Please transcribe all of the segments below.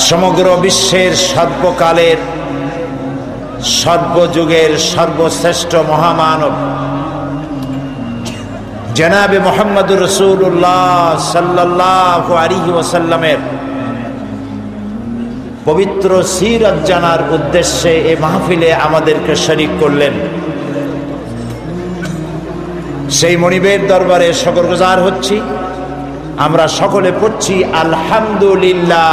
সমগ্র বিশ্বের সর্বকালের সর্বযুগের সর্বশ্রেষ্ঠ মহামানব জনাবে মুহাম্মদুর রাসূলুল্লাহ সাল্লাল্লাহু আলাইহি ওয়াসাল্লামের পবিত্র সিরাত জানার উদ্দেশ্যে এই মাহফিলে আমাদেরকে শরীক করলেন। সেই মনিবের দরবারে শুকরগুজার হচ্ছি। আমরা সকলে পড়ছি আলহামদুলিল্লাহ।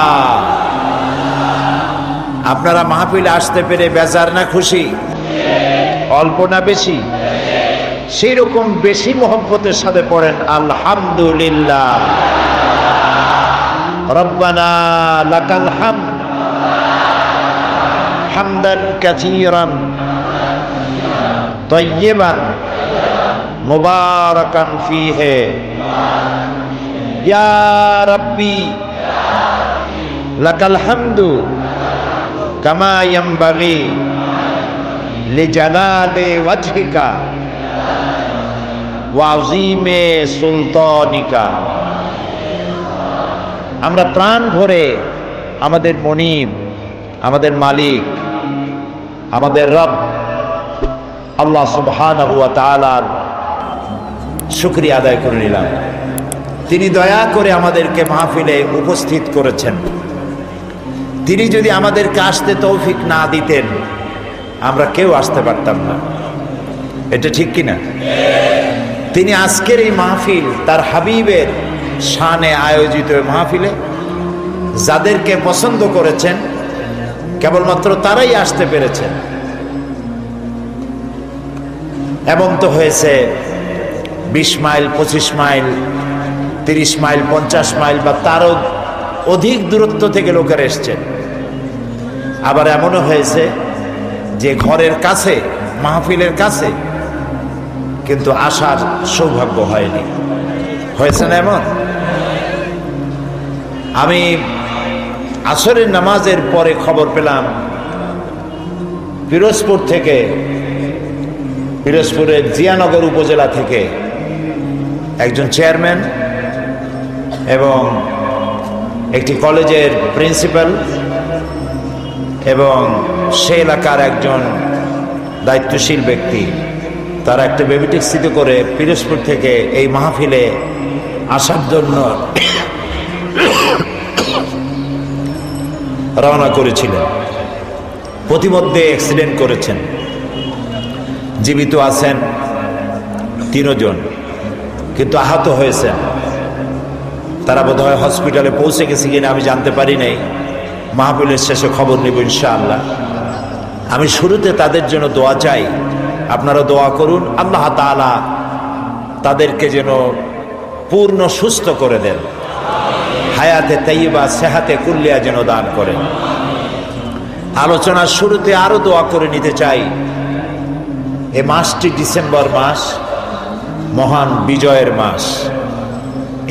আপনারা মাহফিলে আসতে পেরে বেজার না খুশি? অল্প না বেশি? সেই রকম বেশি মহব্বতের সাথে পড়েন আলহামদুলিল্লাহ। রব্বানা লাকাল হামদ হামদান কাসীরান তাইয়্যিবান মুবারাকান ফীহি ইয়া রাব্বি লাকাল হামদু কামা ইয়ানবাগি লিজালালি ওয়াজহিকা ওয়া আযীমি সুলতানিকা। আমরা প্রাণ ভরে আমাদের মনিব, আমাদের মালিক, আমাদের রব আল্লাহ সুবহানাহু ওয়া তাআলার শুকরিয়া আদায় করে নিলাম। তিনি দয়া করে আমাদেরকে মাহফিলে উপস্থিত করেছেন। তিনি যদি আমাদেরকে আসতে তৌফিক না দিতেন আমরা কেউ আসতে পারতাম না। এটা ঠিক কিনা? তিনি আজকের এই মাহফিল তার হাবিবের শানে আয়োজিত মাহফিলে যাদেরকে পছন্দ করেছেন কেবলমাত্র তারাই আসতে পেরেছেন। এমন তো হয়েছে 20 মাইল, 25 মাইল, 30 মাইল, 50 মাইল বা তারও অধিক দূরত্ব থেকে লোকেরা এসছেন। আবার এমনও হয়েছে যে ঘরের কাছে, মাহফিলের কাছে, কিন্তু আসার সৌভাগ্য হয়নি। হয়েছে না এমন? আমি আসরের নামাজের পরে খবর পেলাম পিরোজপুর থেকে, পিরোজপুরের জিয়ানগর উপজেলা থেকে একজন চেয়ারম্যান এবং একটি কলেজের প্রিন্সিপাল এবং সে এলাকার একজন দায়িত্বশীল ব্যক্তি, তারা একটা বেবি ট্যাক্সিতে করে পিরোজপুর থেকে এই মাহফিলে আসার জন্য রওনা করেছিলেন। প্রতিমধ্যে অ্যাক্সিডেন্ট করেছেন। জীবিত আছেন 3 জন, কিন্তু আহত হয়েছেন। তারা বোধহয় হসপিটালে পৌঁছে গেছে কিনা আমি জানতে পারি নাই। মাহফিলের শেষে খবর নেব ইনশাআল্লাহ। আমি শুরুতে তাদের জন্য দোয়া চাই, আপনারা দোয়া করুন আল্লাহ তাআলা তাদেরকে যেন পূর্ণ সুস্থ করে দেন, হায়াতে তাইয়্যিবা সেহাতে কুল্লিয়া যেন দান করেন। আলোচনার শুরুতে আরো দোয়া করে নিতে চাই। এ মাসটি ডিসেম্বর মাস, মহান বিজয়ের মাস।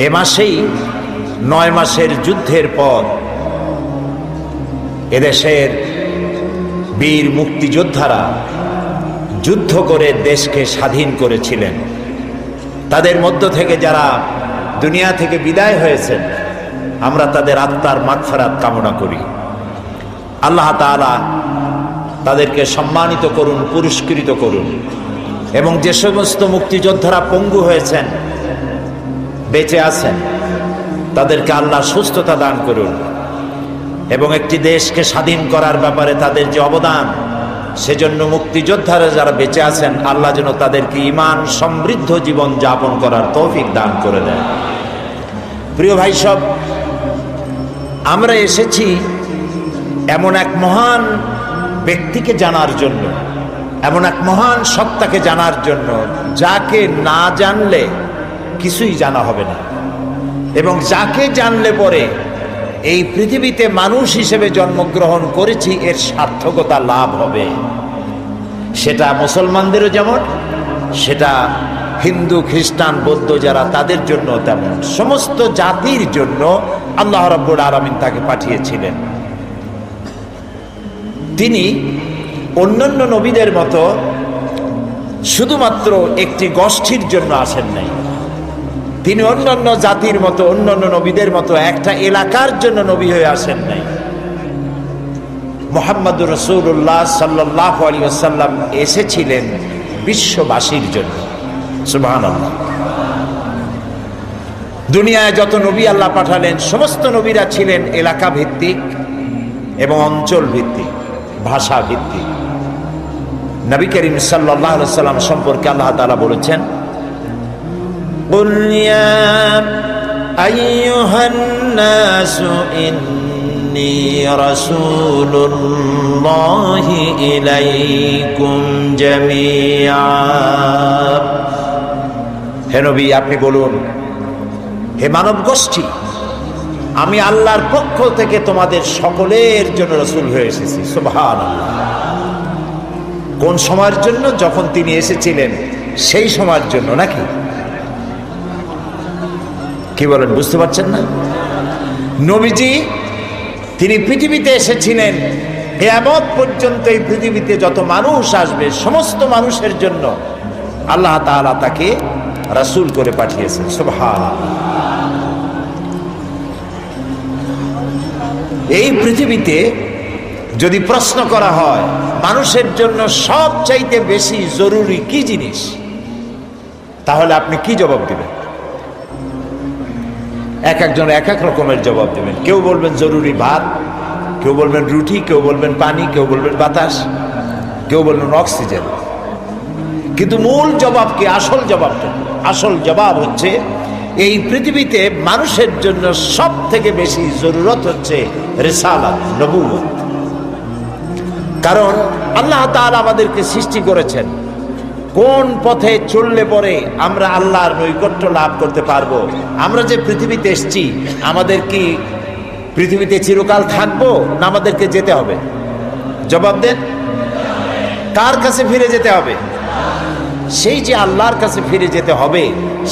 এ মাসেই 9 মাসের যুদ্ধের পর এদেশের বীর মুক্তিযোদ্ধারা যুদ্ধ করে দেশকে স্বাধীন করেছিলেন। তাদের মধ্য থেকে যারা দুনিয়া থেকে বিদায় হয়েছেন আমরা তাদের আত্মার মাগফিরাত কামনা করি। আল্লাহ তাআলা তাদেরকে সম্মানিত করুন, পুরস্কৃত করুন, এবং যে সমস্ত মুক্তিযোদ্ধারা পঙ্গু হয়েছেন, বেঁচে আছেন, তাদেরকে আল্লাহ সুস্থতা দান করুন, এবং একটি দেশকে স্বাধীন করার ব্যাপারে তাদের যে অবদান, সেজন্য মুক্তিযোদ্ধারা যারা বেঁচে আছেন আল্লাহ যেন তাদেরকে ঈমান সমৃদ্ধ জীবন যাপন করার তৌফিক দান করে দেন। প্রিয় ভাই সব, আমরা এসেছি এমন এক মহান ব্যক্তিকে জানার জন্য, এমন এক মহান সত্তাকে জানার জন্য যাকে না জানলে কিছুই জানা হবে না, এবং যাকে জানলে পরে এই পৃথিবীতে মানুষ হিসেবে জন্মগ্রহণ করেছি এর সার্থকতা লাভ হবে। সেটা মুসলমানদেরও যেমন, সেটা হিন্দু, খ্রিস্টান, বৌদ্ধ যারা তাদের জন্য তেমন, সমস্ত জাতির জন্য আল্লাহ রাব্বুল আলামিন তাকে পাঠিয়েছিলেন। তিনি অন্যান্য নবীদের মতো শুধুমাত্র একটি গোষ্ঠীর জন্য আসেন নাই। তিনি অন্যান্য জাতির মতো, অন্যান্য নবীদের মতো একটা এলাকার জন্য নবী হয়ে আসেন নাই। মুহাম্মদুর রাসূলুল্লাহ সাল্লাল্লাহু আলাইহি ওয়াসাল্লাম এসেছিলেন বিশ্ববাসীর জন্য। সুবহানাল্লাহ। দুনিয়ায় যত নবী আল্লাহ পাঠালেন সমস্ত নবীরা ছিলেন এলাকা ভিত্তিক এবং অঞ্চল ভিত্তিক, ভাষা ভিত্তিক। নবী করিম সাল্লাল্লাহু আলাইহি ওয়াসাল্লাম সম্পর্কে আল্লাহ তাআলা বলেছেন, কুল ইয়া আইয়ুহান নাসু ইন্নী রাসূলুল্লাহি ইলাইকুম জামিআ। হে নবী, আপনি বলুন, হে মানব গোষ্ঠী, আমি আল্লাহর পক্ষ থেকে তোমাদের সকলের জন্য রাসূল হয়ে এসেছি। সুবহানাল্লাহ। কোন সময়ের জন্য? যখন তিনি এসেছিলেন সেই সময়ের জন্য, নাকি কি বলেন? বুঝতে পারছেন না? নবীজি তিনি পৃথিবীতে এসেছিলেন কিয়ামত পর্যন্ত এই পৃথিবীতে যত মানুষ আসবে সমস্ত মানুষের জন্য আল্লাহ তাআলা তাকে রাসূল করে পাঠিয়েছেন। সুবহানাল্লাহ। এই পৃথিবীতে যদি প্রশ্ন করা হয় মানুষের জন্য সবচাইতে বেশি জরুরি কি জিনিস, তাহলে আপনি কি জবাব দিবেন? এক একজন এক এক রকমের জবাব দেবেন। কেউ বলবেন জরুরি ভাত, কেউ বলবেন রুটি, কেউ বলবেন পানি, কেউ বলবেন বাতাস, কেউ বলবেন অক্সিজেন। কিন্তু মূল জবাব কি? আসল জবাবটা, আসল জবাব হচ্ছে এই পৃথিবীতে মানুষের জন্য সব থেকে বেশি জরুরত হচ্ছে রিসালাত, নবুয়ত। কারণ আল্লাহ তাআলা আমাদেরকে সৃষ্টি করেছেন কোন পথে চললে পরে আমরা আল্লাহর নৈকট্য লাভ করতে পারবো। আমরা যে পৃথিবীতে এসেছি, আমাদের কি পৃথিবীতে চিরকাল থাকবো না আমাদেরকে যেতে হবে? জবাব দেন। কার কাছে ফিরে যেতে হবে? সেই যে আল্লাহর কাছে ফিরে যেতে হবে,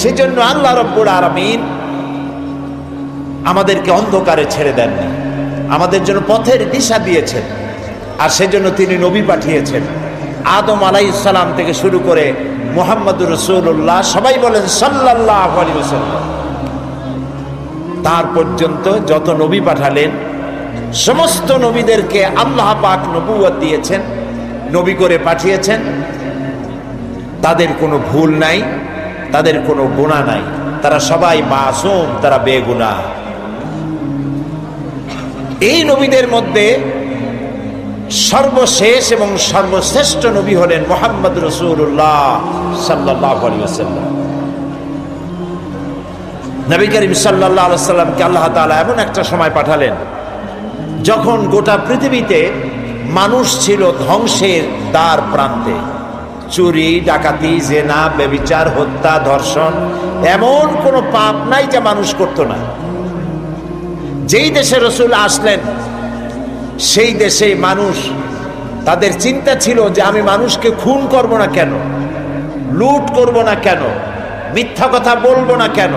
সেজন্য আল্লাহ রব্বুল আলামিন আমাদেরকে অন্ধকারে ছেড়ে দেননি, আমাদের জন্য পথের দিশা দিয়েছেন। আর সেজন্য তিনি নবী পাঠিয়েছেন। আদম আলাইহিস সালাম থেকে শুরু করে মুহাম্মদুর রাসূলুল্লাহ, সবাই বলেন সাল্লাল্লাহু আলাইহি ওয়াসাল্লাম, তার পর্যন্ত যত নবী পাঠালেন সমস্ত নবীদেরকে আল্লাহ পাক নবুয়ত দিয়েছেন, নবী করে পাঠিয়েছেন। তাদের কোনো ভুল নাই, তাদের কোনো গুনাহ নাই, তারা সবাই মাসুম, তারা বেগুনাহ। এই নবীদের মধ্যে সর্বশেষ এবং সর্বশ্রেষ্ঠ নবী হলেন মুহাম্মদ রাসূলুল্লাহ সাল্লাল্লাহু আলাইহি ওয়াসাল্লাম। নবী করিম সাল্লাল্লাহু আলাইহি ওয়াসাল্লামকে আল্লাহ তাআলা এমন একটা সময় পাঠালেন যখন গোটা পৃথিবীতে মানুষ ছিল ধ্বংসের দ্বার প্রান্তে। চুরি, ডাকাতি, জেনা, ব্যভিচার, হত্যা, ধর্ষণ, এমন কোনো পাপ নাই যা মানুষ করত না। যেই দেশে রাসূল আসলেন সেই দেশে মানুষ, তাদের চিন্তা ছিল যে আমি মানুষকে খুন করব না কেন, লুট করব না কেন, মিথ্যা কথা বলবো না কেন,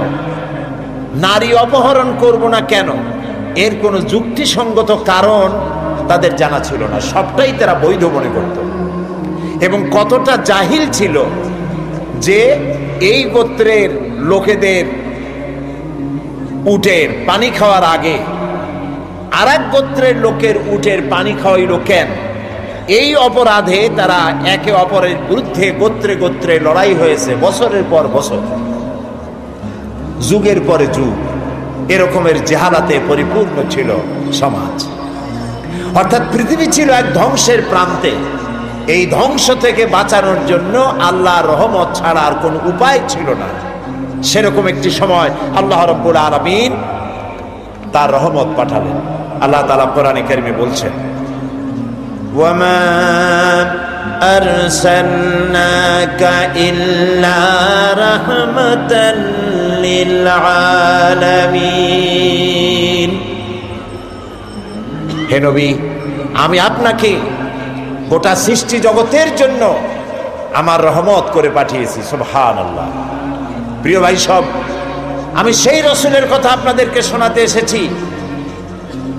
নারী অপহরণ করব না কেন। এর কোনো যুক্তিসঙ্গত কারণ তাদের জানা ছিল না, সবটাই তারা বৈধ মনে করত। এবং কতটা জাহিল ছিল যে এই গোত্রের লোকেদের উটের পানি খাওয়ার আগে আর এক গোত্রের লোকের উটের পানি খাওয়াইল কেন? এই অপরাধে তারা একে অপরের বিরুদ্ধে গোত্রে গোত্রে লড়াই হয়েছে বছরের পর বছর, যুগের পরে যুগ। এরকমের জেহালাতে পরিপূর্ণ ছিল সমাজ। অর্থাৎ পৃথিবী ছিল এক ধ্বংসের প্রান্তে। এই ধ্বংস থেকে বাঁচানোর জন্য আল্লাহর রহমত ছাড়া আর কোনো উপায় ছিল না। সেরকম একটি সময় আল্লাহ রাব্বুল আলামিন তার রহমত পাঠালেন। আল্লাহ তাআলা কোরআনে কারিমে বলছেন, ওয়ামা আরসালনাকা ইল্লা রাহমাতান লিল আলামিন। হে নবী, আমি আপনাকে গোটা সৃষ্টি জগতের জন্য আমার রহমত করে পাঠিয়েছি। সুবহানাল্লাহ। প্রিয় ভাই সব, আমি সেই রাসূলের কথা আপনাদেরকে শোনাতে এসেছি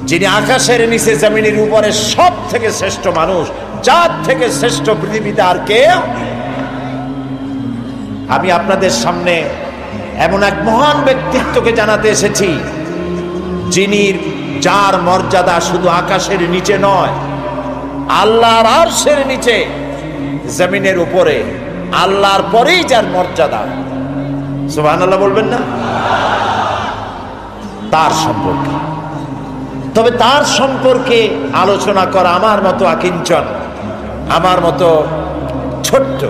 যিনি আকাশের নিচে জমিনের উপরে সব থেকে শ্রেষ্ঠ মানুষ, যার থেকে শ্রেষ্ঠ পৃথিবীতে আর কেউ। আমি আপনাদের সামনে এমন এক মহান ব্যক্তিত্বকে জানাতে এসেছি যার মর্যাদা শুধু আকাশের নিচে নয়, আল্লাহর আরশের নিচে, জমিনের উপরে, আল্লাহর পরেই যার মর্যাদা, সুবহানাল্লাহ বলবেন না? তার সম্পর্কে। তবে তার সম্পর্কে আলোচনা করা আমার মতো আকিঞ্চন, আমার মতো ছোট্ট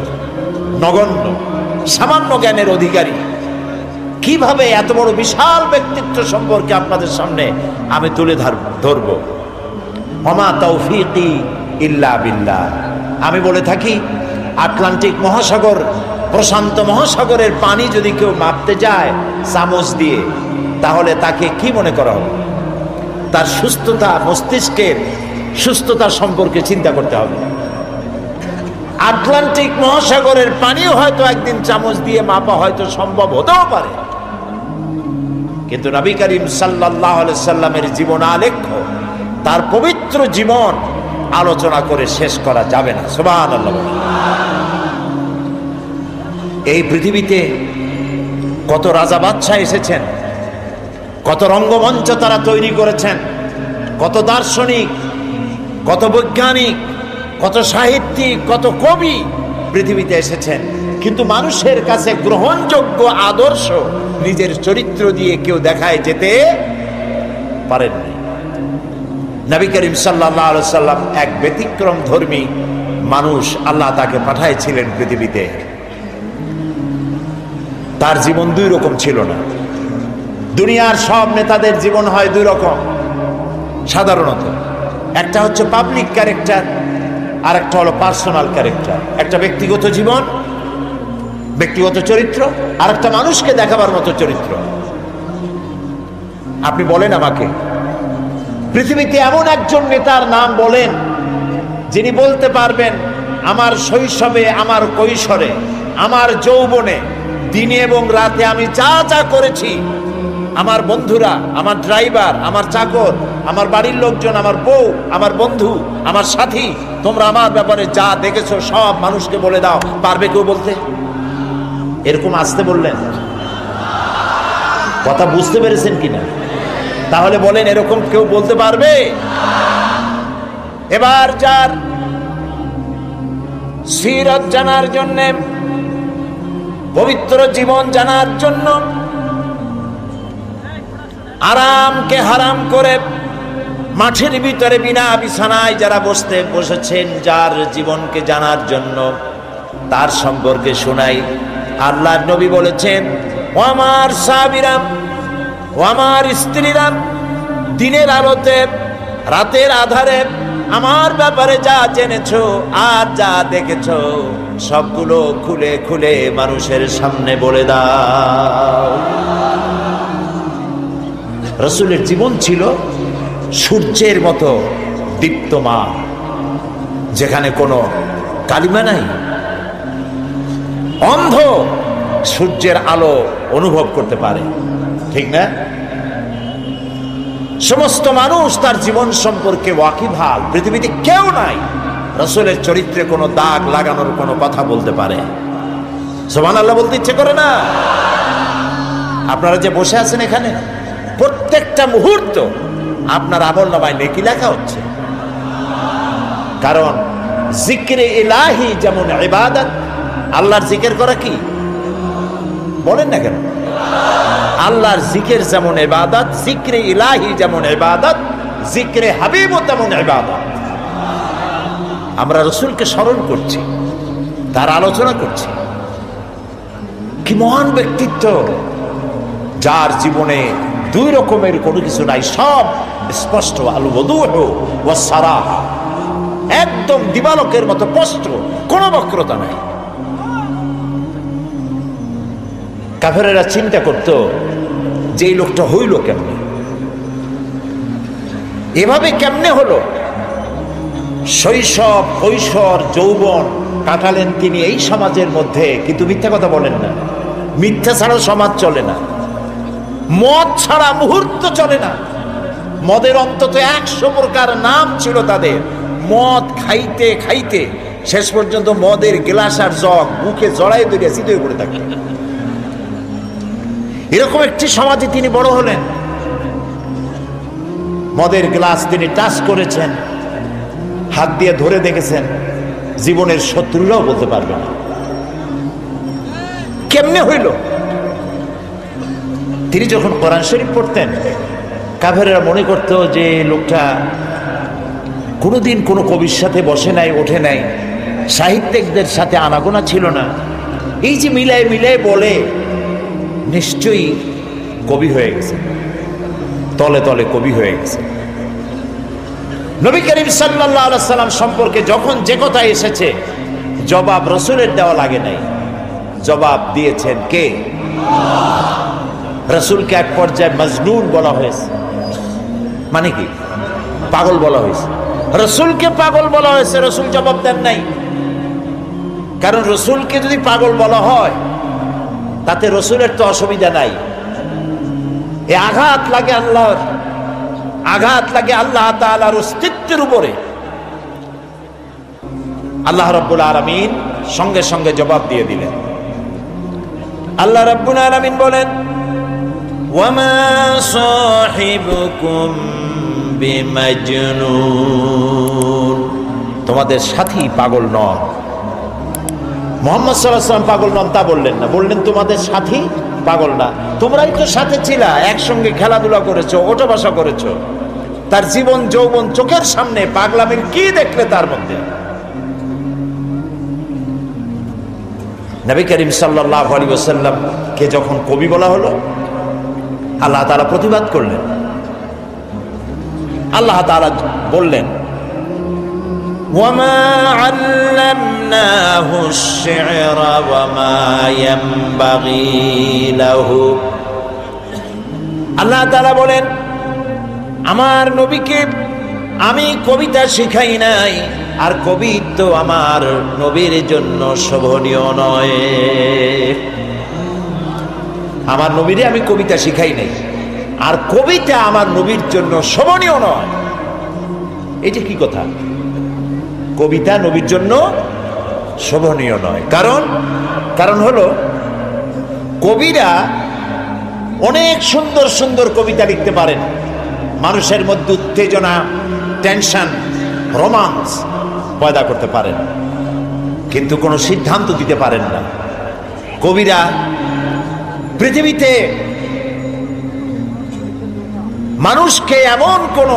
নগণ্য সামান্য জ্ঞানের অধিকারী কিভাবে এত বড় বিশাল ব্যক্তিত্ব সম্পর্কে আপনাদের সামনে আমি তুলে ধরব। ওমা তৌফিকি ইল্লা বিল্লাহ। আমি বলে থাকি, আটলান্টিক মহাসাগর, প্রশান্ত মহাসাগরের পানি যদি কেউ মাপতে যায় চামচ দিয়ে, তাহলে তাকে কি মনে করা হবে? তার সুস্থতা, মস্তিষ্কের সুস্থতার সম্পর্কে চিন্তা করতে হবে। আটলান্টিক মহাসাগরের পানিও হয়তো একদিন চামচ দিয়ে মাপা হয়তো সম্ভব হতেও পারে, কিন্তু নবী করিম সাল্লাল্লাহু আলাইহি সাল্লামের জীবন আলেখ্য, তার পবিত্র জীবন আলোচনা করে শেষ করা যাবে না। সুবহানাল্লাহ। এই পৃথিবীতে কত রাজা বাদশাহ এসেছেন, কত রঙ্গমঞ্চ তারা তৈরি করেছেন, কত দার্শনিক, কত বৈজ্ঞানিক, কত সাহিত্যিক, কত কবি পৃথিবীতে এসেছেন, কিন্তু মানুষের কাছে গ্রহণযোগ্য আদর্শ নিজের চরিত্র দিয়ে কেউ দেখায় যেতে পারেননি। নবী করিম সাল্লাল্লাহু আলাইহি সাল্লাম এক ব্যতিক্রম ধর্মী মানুষ, আল্লাহ তাকে পাঠাইছিলেন পৃথিবীতে। তার জীবন দুই রকম ছিল না। দুনিয়ার সব নেতাদের জীবন হয় দুই রকম সাধারণত। একটা হচ্ছে পাবলিক ক্যারেক্টার, আর একটা হলো পার্সোনাল ক্যারেক্টার। একটা ব্যক্তিগত জীবন, ব্যক্তিগত চরিত্র, আর একটা মানুষকে দেখাবার মতো চরিত্র। আপনি বলেন আমাকে, পৃথিবীতে এমন একজন নেতার নাম বলেন যিনি বলতে পারবেন আমার শৈশবে, আমার কৈশোরে, আমার যৌবনে, দিনে এবং রাতে আমি যা যা করেছি, আমার বন্ধুরা, আমার ড্রাইভার, আমার চাকর, আমার বাড়ির লোকজন, আমার বউ, আমার বন্ধু, আমার সাথী, তোমরা আমার ব্যাপারে যা দেখেছো সব মানুষকে বলে দাও, পারবে কেউ বলতে? এরকম আসতে বললেন, কথা বুঝতে পেরেছেন কিনা? তাহলে বলেন, এরকম কেউ বলতে পারবে? এবার যার সিরাত জানার জন্য, পবিত্র জীবন জানার জন্য, আরামকে হারাম করে মাঠের ভিতরে বিনা বিছানায় যারা বসেছেন, যার জীবনকে জানার জন্য, তার সম্পর্কে শোনাই। আল্লাহর নবী বলেছেন, ও আমার সাহাবীরা, ও আমার স্ত্রীরা, দিনের আলোতে, রাতের আধারে আমার ব্যাপারে যা জেনেছো আর যা দেখেছো সবগুলো খুলে খুলে মানুষের সামনে বলে দাও। রাসূলের জীবন ছিল সূর্যের মতো দীপ্তমান, যেখানে কোনো কালিমা নাই। অন্ধ সূর্যের আলো অনুভব করতে পারে, ঠিক না? সমস্ত মানুষ তার জীবন সম্পর্কে ওয়াকিবহাল। পৃথিবীতে কেউ নাই রাসূলের চরিত্রে কোনো দাগ লাগানোর কোনো কথা বলতে পারে। সুবহানাল্লাহ বলতে ইচ্ছে করে না? আপনারা যে বসে আছেন এখানে, প্রত্যেকটা মুহূর্ত আপনার আমলনামায় নেকি লেখা হচ্ছে। কারণ জিক্রে ইলাহি যেমন ইবাদত, আল্লাহর জিকির করা কি বলেন না কেন? আল্লাহর জিকির যেমন ইবাদত, জিক্রে ইলাহি যেমন ইবাদত, জিক্রে হাবিবও তেমন ইবাদত। আমরা রাসূলকে স্মরণ করছি, তার আলোচনা করছি। কি মহান ব্যক্তিত্ব, যার জীবনে দুই রকমের কোনো কিছু নাই, সব স্পষ্ট। আল ওয়াদুহু ওয়াস সারাহা, একদম দিবালোকের মতো স্পষ্ট, কোনো বক্রতা নাই। কাফেরেরা চিন্তা করত যে এই লোকটা হইল কেমনে, এভাবে কেমনে হলো? শৈশব, কৈশোর, যৌবন কাটালেন তিনি এই সমাজের মধ্যে, কিন্তু মিথ্যা কথা বলেন না। মিথ্যা ছাড়া সমাজ চলে না, মদ ছাড়া মুহূর্ত চলে না। মদের অন্তত 100 প্রকার নাম ছিল তাদের। মদ খাইতে খাইতে শেষ পর্যন্ত মদের গ্লাস আর জগ মুখে জড়াই ধরে সিধে পড়ে থাকতেন। এরকম একটি সমাজে তিনি বড় হলেন। মদের গ্লাস তিনি টাচ করেছেন, হাত দিয়ে ধরে দেখেছেন, জীবনের শত্রুরাও বলতে পারবে না কেমনে হইল। তিনি যখন কোরআন শরীফ পড়তেন, কাফেররা মনে করত যে লোকটা কোনোদিন কোনো কবির সাথে বসে নাই, ওঠে নাই, সাহিত্যিকদের সাথে আনাগোনা ছিল না। এই যে মিলায় মিলায় বলে, নিশ্চয়ই কবি হয়ে গেছে, তলে তলে কবি হয়ে গেছে। নবী করিম সাল্লাল্লাহু আলাইহি সাল্লাম সম্পর্কে যখন যে কথা এসেছে, জবাব রসুলের দেওয়া লাগে নাই, জবাব দিয়েছেন কে? রসুলকে এক পর্যায়ে মজনুন বলা হয়েছে। মানে কি? পাগল বলা হয়েছে। রসুলকে পাগল বলা হয়েছে, রসুল জবাব দেন নাই। কারণ রসুলকে যদি পাগল বলা হয়, তাতে রসুলের তো অসুবিধা নাই। এ আঘাত লাগে আল্লাহর, আঘাত লাগে আল্লাহ তাআলার অস্তিত্বের উপরে। আল্লাহ রাব্বুল আলামিন সঙ্গে সঙ্গে জবাব দিয়ে দিলেন। আল্লাহ রাব্বুল আলামিন বলেন, ওয়ামা সাহিবুকুম বিমাজনুন, তোমাদের সাথী পাগল নন। মুহাম্মদ সাল্লাল্লাহু আলাইহি ওয়াসাল্লাম পাগল নন তা বললেন না, বললেন তোমাদের সাথী পাগল না। তোমরাই তো সাথে ছিলা, একসঙ্গে খেলাধুলা করেছো, ওঠা বসা করেছো। তার জীবন যৌবন চোখের সামনে, পাগলামির কি দেখলে তার মধ্যে? নবী করিম সাল্লাল্লাহু আলাইহি ওয়াসাল্লাম কে যখন কবি বলা হলো, আল্লাহ তাআলা প্রতিবাদ করলেন। আল্লাহ তাআলা বললেন, ওয়ামা আল্লামনাহু আশ-শি'রা ওয়ামা ইয়ানবাগী লাহু। আল্লাহ তাআলা বলেন, আমার নবীকে আমি কবিতা শিখাই নাই, আর কবিত্ব আমার নবীর জন্য শোভনীয় নয়। আমার নবীরে আমি কবিতা শিখাই নাই, আর কবিতা আমার নবীর জন্য শোভনীয় নয়। এটা কি কথা? কবিতা নবীর জন্য শোভনীয় নয়। কারণ হলো, কবিরা অনেক সুন্দর সুন্দর কবিতা লিখতে পারেন, মানুষের মধ্যে উত্তেজনা, টেনশন, রোমান্স পয়দা করতে পারেন, কিন্তু কোনো সিদ্ধান্ত দিতে পারেন না। কবিরা পৃথিবীতে মানুষকে এমন কোন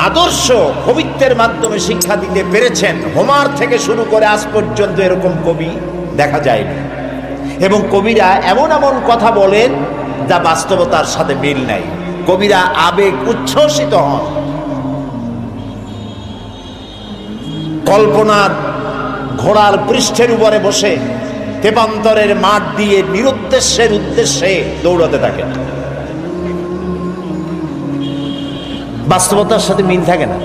আদর্শ কবিত্বের মাধ্যমে শিক্ষা দিতে পেরেছেন, হোমার থেকে শুরু করে আজ পর্যন্ত এরকম কবি দেখা যায়নি। এবং কবিরা এমন এমন কথা বলেন যা বাস্তবতার সাথে মিল নাই। কবিরা আবেগ উচ্ছ্বসিত হন, কল্পনার ঘোড়ার পৃষ্ঠের উপরে বসে তেপান্তরের মাঠ দিয়ে নিরুদ্দেশ্যের উদ্দেশ্যে দৌড়াতে থাকেন। বাস্তবতার সাথে মিল থাকে না।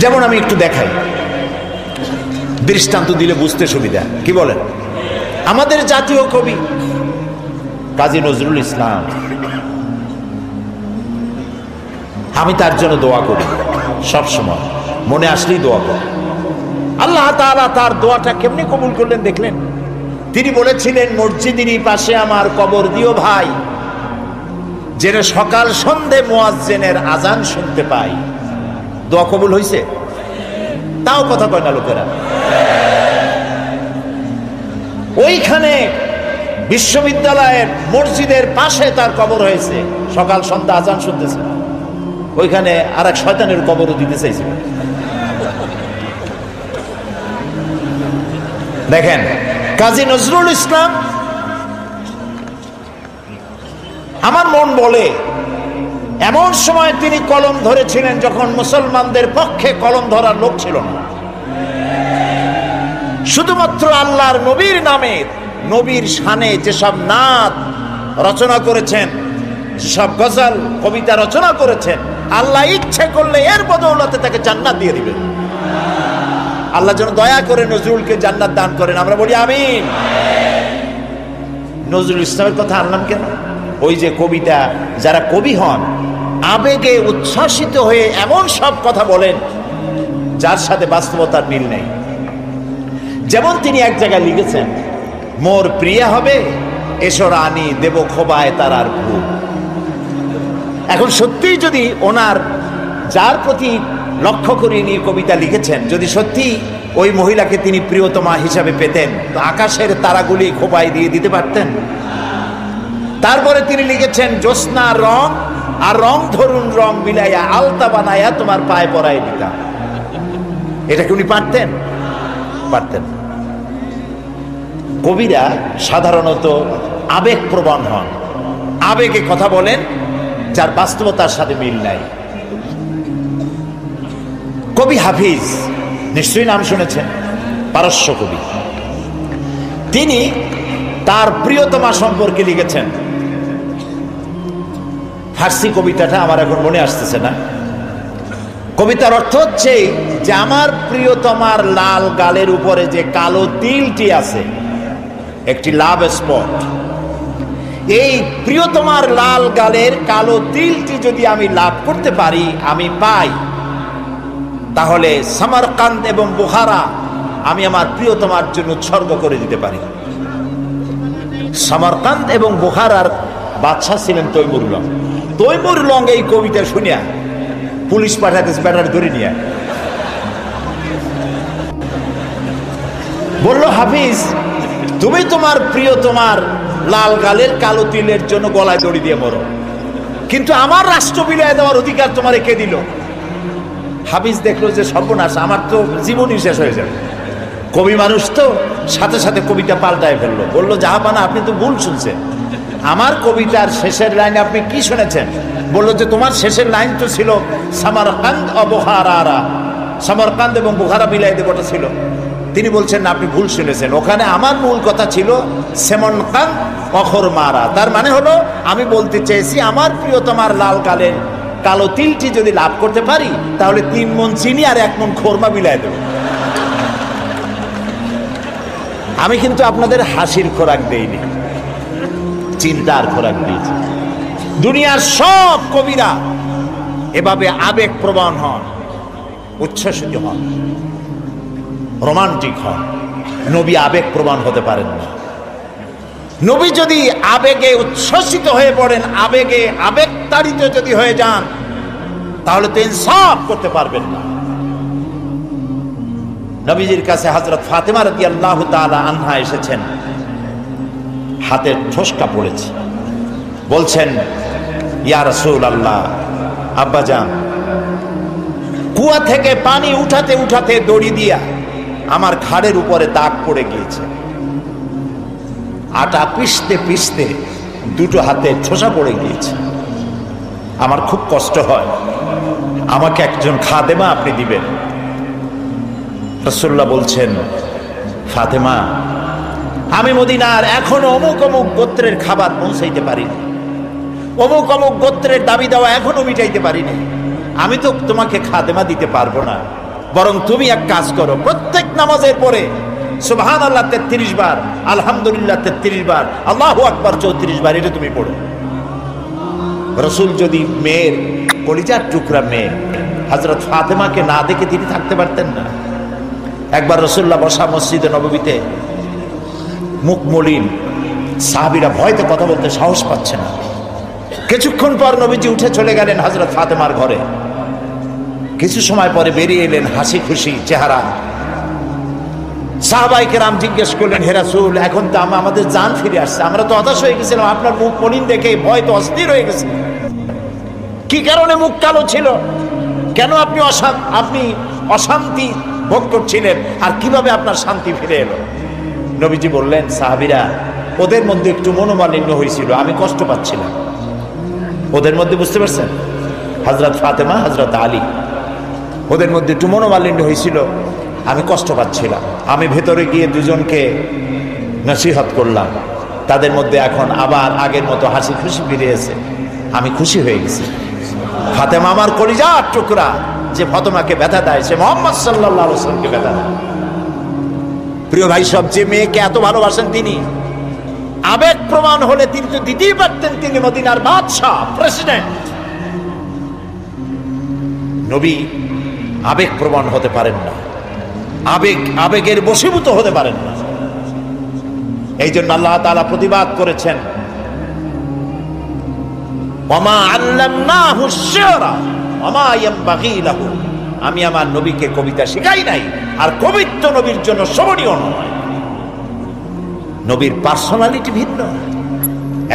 যেমন আমি একটু দেখাই, দৃষ্টান্ত দিলে বুঝতে সুবিধা। কি বলেন? আমাদের জাতীয় কবি কাজী নজরুল ইসলাম, আমি তার জন্য দোয়া করি, সব সময় মনে আসলেই দোয়া করি। আল্লাহ তাআলা তার দোয়াটা কেমনি কবুল করলেন দেখলেন? তিনি বলেছিলেন, মসজিদেরই পাশে আমার কবর দিও ভাই, যেন সকাল সন্ধে মুয়াজ্জিনের আজান শুনতে পাই। দোয়া কবুল হয়েছে? তাও কথা কয় না লোকেরা। ওইখানে বিশ্ববিদ্যালয়ের মসজিদের পাশে তার কবর হয়েছে, সকাল সন্ধ্যা আজান শুনতেছে। ওইখানে আর এক শয়তানের কবরও দিতে চাইছিল। দেখেন, কাজী নজরুল ইসলাম, আমার মন বলে এমন সময় তিনি কলম ধরেছিলেন যখন মুসলমানদের পক্ষে কলম ধরার লোক ছিল না। শুধুমাত্র আল্লাহর নবীর নামে, নবীর শানে যেসব নাত রচনা করেছেন, যেসব গজল কবিতা রচনা করেছেন, আল্লাহ ইচ্ছে করলে এর বদৌলতে তাকে জান্নাত দিয়ে দিবেন। আল্লাহ যেন দয়া করে নজরুলকে জান্নাত দান করেন, আমরা বলি আমিন। নজরুল ইসলামের কথা আনলাম কেন? ওই যে কবিতা, যারা কবি হন আবেগে উচ্ছ্বাসিত হয়ে এমন সব কথা বলেন যার সাথে বাস্তবতার মিল নেই। যেমন তিনি এক জায়গায় লিখেছেন, মোর প্রিয়া হবে এসো রানী, দেব খোবায় তারার ভূ। এখন সত্যিই যদি ওনার যার প্রতি লক্ষ্য করে নিয়ে কবিতা লিখেছেন, যদি সত্যি ওই মহিলাকে তিনি প্রিয়তমা হিসাবে পেতেন, তো আকাশের তারাগুলি খোপায় দিয়ে দিতে পারতেন। তারপরে তিনি লিখেছেন জ্যোৎস্না রং আর রং ধরুন রং মিলাইয়া আলতা বানাইয়া তোমার পায়ে পরাই দিতাম। এটা কি উনি পারতেন? পারতেন। কবিরা সাধারণত আবেগপ্রবণ হন, আবেগে কথা বলেন যার বাস্তবতার সাথে মিল নাই। কবি হাফিজ নিশ্চয়ই নাম শুনেছেন, পারস্য কবি। তিনি তার প্রিয়তমা সম্পর্কে লিখেছেন। ফার্সি কবিতাটা আমার এখন মনে আসতেছে না। কবিতার অর্থ হচ্ছে যে আমার প্রিয়তমার লাল গালের উপরে যে কালো তিলটি আছে, একটি লাভ স্পট, এই প্রিয়তমার লাল গালের কালো তিলটি যদি আমি লাভ করতে পারি, আমি পাই, তাহলে সামারকান্দ এবং বুখারা আমি আমার প্রিয়তমার জন্য উৎসর্গ করে দিতে পারি। সামারকান্দ এবং বুখারার বাদশা ছিলেন তৈমুর লং। তৈমুর লং এই কবিতা শুনিয়া পুলিশ পাঠাতেছে, ব্যাটার ধরে নিয়ে বলল, হাফিজ তুমি তোমার প্রিয়তমার লাল গালের কালো তিলের জন্য গলায় দড়ি দিয়ে মরো, কিন্তু আমার রাষ্ট্র বিলিয়ে দেওয়ার অধিকার তোমারে কে দিল? হাফিজ দেখলো যে সর্বনাশ, আমার তো জীবনই শেষ হয়ে যাবে। কবি মানুষ তো সাথে সাথে কবিতা পাল্টায় ফেললো। বললো, জাহাপানা আপনি তো ভুল শুনছেন, আমার কবিতার শেষের লাইন আপনি কি শুনেছেন? বললো যে তোমার শেষের লাইন তো ছিল সামারকান্দ ও বুখারা, সামারকান্দ এবং বুখারা মিলাই দেবটা ছিল। তিনি বলছেন না, আপনি ভুল শুনেছেন, ওখানে আমার মূল কথা ছিল সেমনকান্দ অখর মারা। তার মানে হলো আমি বলতে চেয়েছি আমার প্রিয়তমার লাল গালের কালো তিলটি যদি লাভ করতে পারি, তাহলে 3 মণ চিনি আর 1 মণ খোরমা মিলাই দেব। আমি কিন্তু আপনাদের হাসির খোরাক দেইনি, চিন্তার খোরাক দিয়েছি। দুনিয়ার সব কবিরা এভাবে আবেগ প্রবণ হন, উচ্ছ্বসিত হন, রোমান্টিক হন। নবী আবেগ প্রবণ হতে পারেন না। নবী যদি আবেগে উচ্ছ্বসিত হয়ে পড়েন, আবেগে আবেগতাড়িত যদি হয়ে যান, তাহলে তো ইনসাফ করতে পারবেন না। নবীজির কাছে হযরত ফাতেমা রাদিয়াল্লাহু তাআলা আনহা এসেছেন, হাতের ঠোসকা পড়েছে, বলছেন, ইয়া রাসূলুল্লাহ, আব্বাজান কুয়া থেকে পানি উঠাতে উঠাতে দড়ি দিয়া আমার ঘাড়ের উপরে দাগ পড়ে গিয়েছে, আটা পিষতে পিষতে 2টো হাতে ঠোসা পড়ে গিয়েছে, আমার খুব কষ্ট হয়, আমাকে একজন খাদেমা আপনি দিবেন। রাসূলুল্লাহ বলছেন, ফাতেমা আমি মদিনার এখনো অমুক অমুক গোত্রের খাবার পৌঁছাইতে পারিনি, অমুক অমুক গোত্রের দাবি দেওয়া এখনো মিটাইতে পারিনি, আমি তো তোমাকে খাদেমা দিতে পারবো না। বরং তুমি এক কাজ করো, প্রত্যেক নামাজের পরে সুবহানাল্লাহ 33 বার, আলহামদুলিল্লাহ 33 বার, আল্লাহু আকবার 34 বার, এটা তুমি পড়ো। রাসূল যদি মেয়ের কলিজার টুকরা মেয়ে হযরত ফাতেমাকে না দেখে তিনি থাকতে পারতেন না। একবার রাসূলুল্লাহ বসা মসজিদে নববীতে, মুখ মলিন, সাহাবীরা ভয়তে কথা বলতে সাহস পাচ্ছে না। কিছুক্ষণ পর নবীজি উঠে চলে গেলেন হযরত ফাতেমার ঘরে। কিছু সময় পরে বেরিয়ে এলেন হাসি খুশি চেহারা। সাহাবায়ে কেরাম জিজ্ঞেস করলেন, হে রাসূল, এখন তো আমাদের জান ফিরে আসছে, আমরা তো হতাশ হয়ে গেছিলাম, আপনার মুখ মলিন দেখে ভয় তো অস্থির হয়ে গেছে। কি কারণে মুখ কালো ছিল? কেন আপনি অশান্তি ভোগ করছিলেন? আর কিভাবে আপনার শান্তি ফিরে এলো? নবীজি বললেন, সাহাবীরা ওদের মধ্যে একটু মনোমালিন্য হয়েছিল, আমি কষ্ট পাচ্ছিলাম। ওদের মধ্যে, বুঝতে পারছেন, হযরত ফাতেমা, হযরত আলী, ওদের মধ্যে একটু মনোমালিন্য হয়েছিল, আমি কষ্ট পাচ্ছিলাম। আমি ভেতরে গিয়ে দুজনকে নসিহত করলাম, তাদের মধ্যে এখন আবার আগের মতো হাসি খুশি ফিরে এসে আমি খুশি হয়ে গেছি। ফাতেমা আমার কলিজার টুকরা, যে ফাতেমাকে ব্যথা দেয় সে মুহাম্মদ সাল্লাল্লাহু আলাইহি ওয়াসাল্লামকে ব্যথা দেয়। প্রিয় ভাই, সব যে মেয়েকে এত ভালোবাসেন তিনি, আবেগ প্রমাণ হলে তিনি তো দিতেই পারতেন, তিনি মদিনার বাদশা, প্রেসিডেন্ট। নবী আবেগ প্রমাণ হতে পারেন না, আবেগের বশীভূত হতে পারেন না। এই জন্য আল্লাহ তাআলা প্রতিবাদ করেছেন, ওমা আল্লামনাহু শি'রা ওমা ইয়ানবাগী লাহু, আমি আমার নবীকে কবিতা শিখাই নাই, আর কবিত্ব নবীর জন্য শোভনীয় নয়। নবীর পার্সোনালিটি ভিন্ন।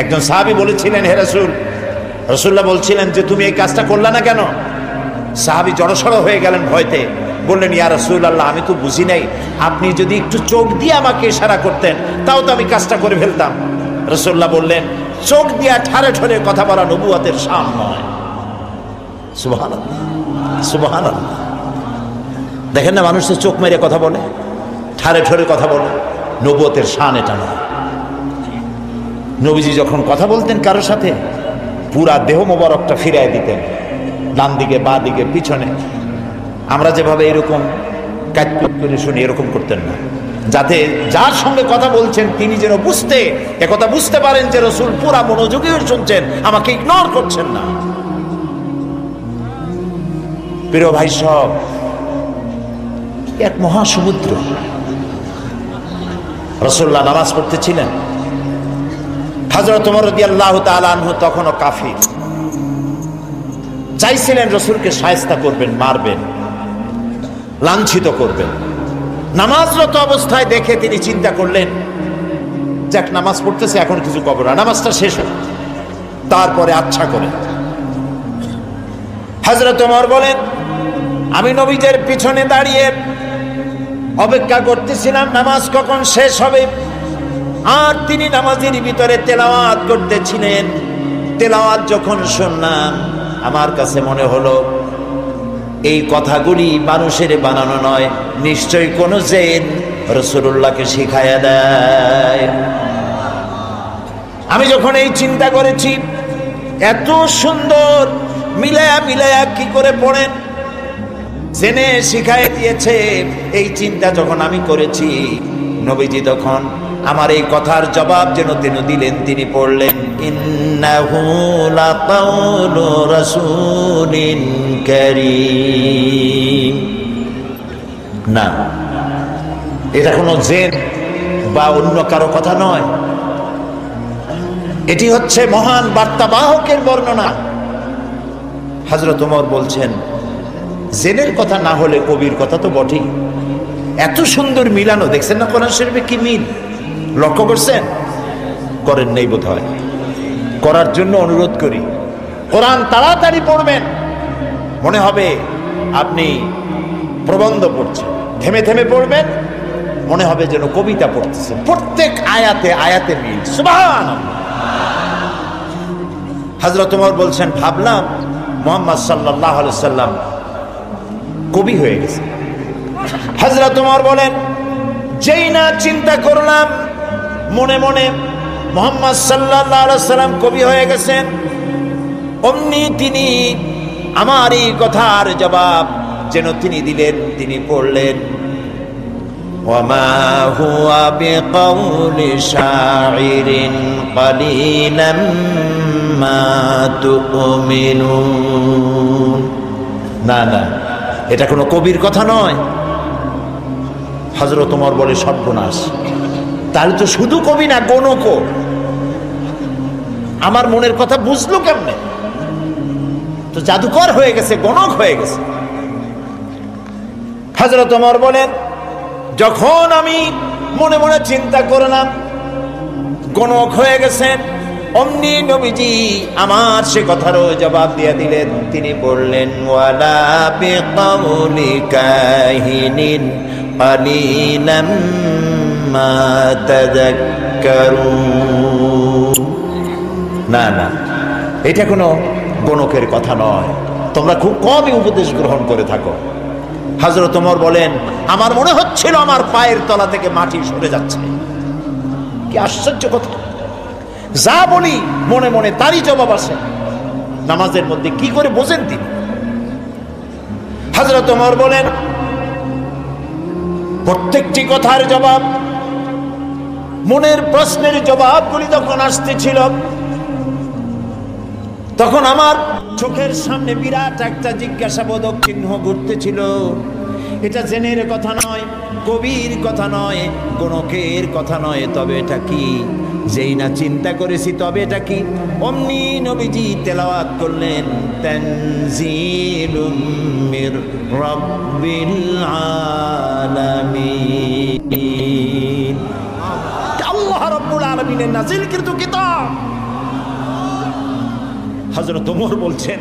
একজন সাহাবী বলেছিলেন, হে রাসূল, রাসূলুল্লাহ বলছিলেন যে তুমি এই কাজটা করলা না কেন? সাহাবী জড়সড় হয়ে গেলেন ভয়তে, বললেন, ইয়া রাসূলুল্লাহ, আমি তো বুঝি নাই, আপনি যদি একটু চোখ দিয়ে আমাকে ইশারা করতেন তাও তো আমি কাজটা করে ফেলতাম। রাসূলুল্লাহ বললেন, চোখ দিয়া ঠারে ঠরে কথা বলা নবুয়তের শান নয়। সুবহানাল্লাহ, সুবহানাল্লাহ। দেখেন না, মানুষের চোখ মেরে কথা বলে, ঠারে ঠরে কথা বলে, নবুয়তের শান এটা নয়। নবীজি যখন কথা বলতেন কারোর সাথে, পুরা দেহ মোবারকটা ফিরায় দিতেন, ডান দিকে, বা দিকে, পিছনে। আমরা যেভাবে এরকম কাটকুট করে শুনি, এরকম করতেন না, যাতে যার সঙ্গে কথা বলছেন তিনি যেন একথা বুঝতে পারেন যে রাসূল পুরা মনোযোগী হয়ে শুনছেন, আমাকে ইগনোর করছেন না। প্রিয় ভাই সব, এক মহাসমুদ্র। রাসূলুল্লাহ নামাজ পড়তেছিলেন, হযরত ওমর রাদিয়াল্লাহু তাআলা আনহু তখনও কাফির, চাইছিলেন রাসূলকে শায়েস্তা করবেন, মারবেন, লাঞ্ছিত করবেন। নামাজরত অবস্থায় দেখে তিনি চিন্তা করলেন, যাক নামাজ পড়তেছে, এখন কিছু কবর না, নামাজটা শেষ হোক, তারপরে আচ্ছা করে। হযরত ওমর বলেন, আমি নবীদের পিছনে দাঁড়িয়ে অপেক্ষা করতেছিলাম নামাজ কখন শেষ হবে, আর তিনি নামাজের ভিতরে তেলাওয়াত করতেছিলেন। তেলাওয়াত যখন শুনলাম, আমার কাছে মনে হলো এই কথাগুলি মানুষের বানানো নয়, নিশ্চয়ই কোন জিন রাসূলুল্লাহকে শিখায়া দেয়। আমি যখন এই চিন্তা করেছি, এত সুন্দর মিলায়া কি করে পড়েন, জেনে শিখায় দিয়েছে, এই চিন্তা যখন আমি করেছি, নবীজি তখন আমার এই কথার জবাব যেন তিনি দিলেন। তিনি পড়লেন, ইন্নাহু লাকাউলু রাসূলিন কারীম। না, এটা কোনো জিন বা অন্য কারো কথা নয়, এটি হচ্ছে মহান বার্তাবাহকের বর্ণনা। হযরত ওমর বলছেন, জিনের কথা না হলে কবির কথা তো বটেই। এত সুন্দর মিলানো দেখছেন না কোরআন শরীফে, কি মিল লক্ষ্য করছেন? করেন নাই বোধ হয়, করার জন্য অনুরোধ করি। কোরআন তাড়াতাড়ি পড়বেন, মনে হবে আপনি প্রবন্ধ পড়ছেন। থেমে থেমে পড়বেন, মনে হবে যেন কবিতা পড়তেছেন। প্রত্যেক আয়াতে আয়াতে মিল। সুবহানাল্লাহ। হযরত ওমর বলছেন, ভাবলাম মুহাম্মদ সাল্লাল্লাহু আলাইহি ওয়াসাল্লাম কবি হয়ে গেছে। হযরত ওমর বলেন, যেই না চিন্তা করলাম মনে মনে মুহাম্মদ সাল্লাল্লাহু আলাইহি ওয়াসাল্লাম কবি হয়ে গেছেন, অমনি তিনি আমার এই কথার জবাব যেন তিনি দিলেন। তিনি পড়লেন, ওয়ামা হুয়া বিকাউলি শাইরিন কালিলাম মা তুমিনুন। না না, এটা কোনো কবির কথা নয়। হযরত ওমর বলে, সর্বনাশ, তাহলে তো শুধু কবি না, গণকও। আমার মনের কথা বুঝলো কেমনে? তো জাদুকর হয়ে গেছে, গণক হয়ে গেছে। হযরত ওমর বলেন, যখন আমি মনে মনে চিন্তা করলাম গণক হয়ে গেছেন, অমনি নবীজি আমার সে কথারও জবাব দিয়ে দিলেন। তিনি বললেন, ওয়ালা বিকাউলি কাহিনিন কালিলাম মা তাযাক্কারুন। না না, এটা কোনো গণকের কথা নয়, তোমরা খুব কমই উপদেশ গ্রহণ করে থাকো। হযরত ওমর বলেন, আমার মনে হচ্ছিল আমার পায়ের তলা থেকে মাটি সরে যাচ্ছে। কি আশ্চর্য কথা! যা বলি মনে মনে তারই জবাব আসে। নামাজের মধ্যে কি করে বোঝেন তিনি? হযরত ওমর বলেন, প্রত্যেকটি কথার জবাব, মনের প্রশ্নের জবাবগুলি যখন আসতেছিল, তখন আমার চোখের সামনে বিরাট একটা জিজ্ঞাসাবোধক চিহ্ন ঘুরতেছিল। এটা জেনের কথা নয়, কবির কথা নয়, গণকের কথা নয়, তবে এটা কি? যেই না চিন্তা করেছি তবে এটা কি, অমনি নবীজি তেলাওয়াত করলেন তানজিলুম মির রাব্বিল আলামিন। আল্লাহ রাব্বুল আলামিনের নাযিলকৃত কিতাব। হযরত ওমর বলছেন,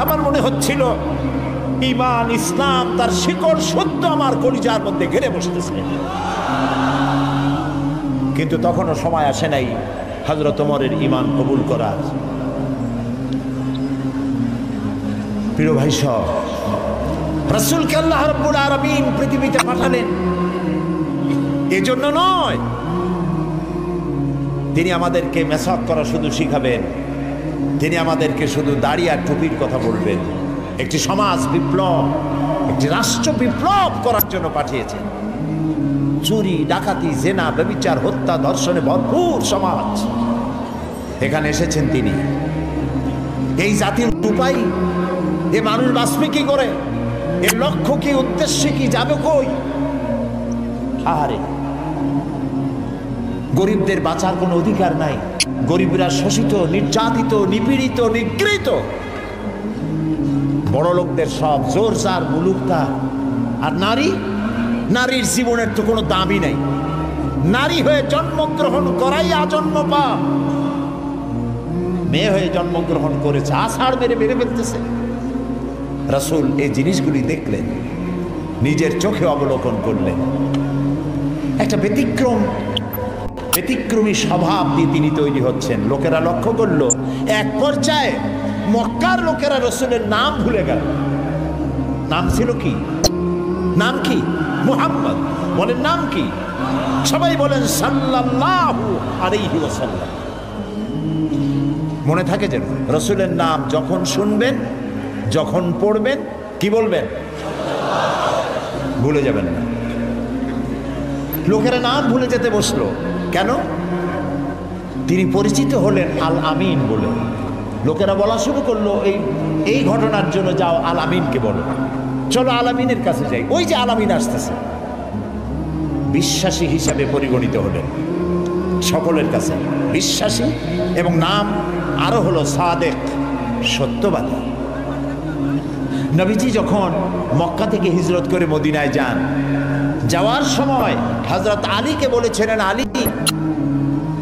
আমার মনে হচ্ছিল ঈমান ইসলাম তার শিকড় সত্য আমার কলিজার মধ্যে ঘিরে বসতেছে, কিন্তু তখনও সময় আসে নাই হযরত ওমরের ঈমান কবুল করার। প্রিয় ভাই সব, রাসূলকে আল্লাহ রাব্বুল আলামিন পৃথিবীতে পাঠালেন এজন্য নয় তিনি আমাদেরকে মেসাক করা শুধু শিখাবেন, তিনি আমাদেরকে শুধু দাড়ি আর টুপির কথা বলবেন। একটি সমাজ বিপ্লব, একটি রাষ্ট্র বিপ্লব করার জন্য পাঠিয়েছেন। চুরি, ডাকাতি, জেনা, ব্যভিচার, হত্যা, ধর্ষণে ভরপুর সমাজ, এখানে এসেছেন তিনি। এই জাতির উপায়, এ মানুষ বাঁচবে কি করে, এর লক্ষ্য কি, উদ্দেশ্য কি, যাবে কই? আরে গরিবদের বাঁচার কোনো অধিকার নাই, গরিবরা শোষিত, নির্যাতিত, নিপীড়িত, নিগৃহীত। বড় লোকদের সব জোর জার মুলুক তার। আর নারী, নারীর জীবনের তো কোনো দামই নাই। নারী হয়ে জন্মগ্রহণ করাই আজন্ম পাপ। মেয়ে হয়ে জন্মগ্রহণ করেছে, আষাঢ় মেরে মেরে ফেলতেছে। রাসূল এই জিনিসগুলি দেখলেন, নিজের চোখে অবলোকন করলেন। একটা ব্যতিক্রমী স্বভাব দিয়ে তিনি তৈরি হচ্ছেন। লোকেরা লক্ষ্য করলো, এক পর্যায়ে মক্কার লোকেরা রাসূলের নাম ভুলে গেল। নাম ছিল কি? নাম কি? মুহাম্মদ। বলেন নাম কি? সবাই বলেন সাল্লাল্লাহু আলাইহি ওয়াসাল্লাম। মনে থাকে যেন রাসূলের নাম যখন শুনবেন, যখন পড়বেন, কি বলবেন? ভুলে যাবেন না। লোকেরা নাম ভুলে যেতে বসলো কেন? তিনি পরিচিত হলেন আল আমিন বলে। লোকেরা বলা শুরু করলো, এই ঘটনার জন্য যাও আল আমিনকে বলো, চলো আল আমিনের কাছে যাই। ওই যে আল আমিন আসতেছে। বিশ্বাসী হিসাবে পরিগণিত হলেন সকলের কাছে, বিশ্বাসী, এবং নাম আরো হলো সাদেক, সত্যবাদী। নবীজি যখন মক্কা থেকে হিজরত করে মদিনায় যান, যাওয়ার সময় হযরত আলীকে বলেছিলেন, আলী,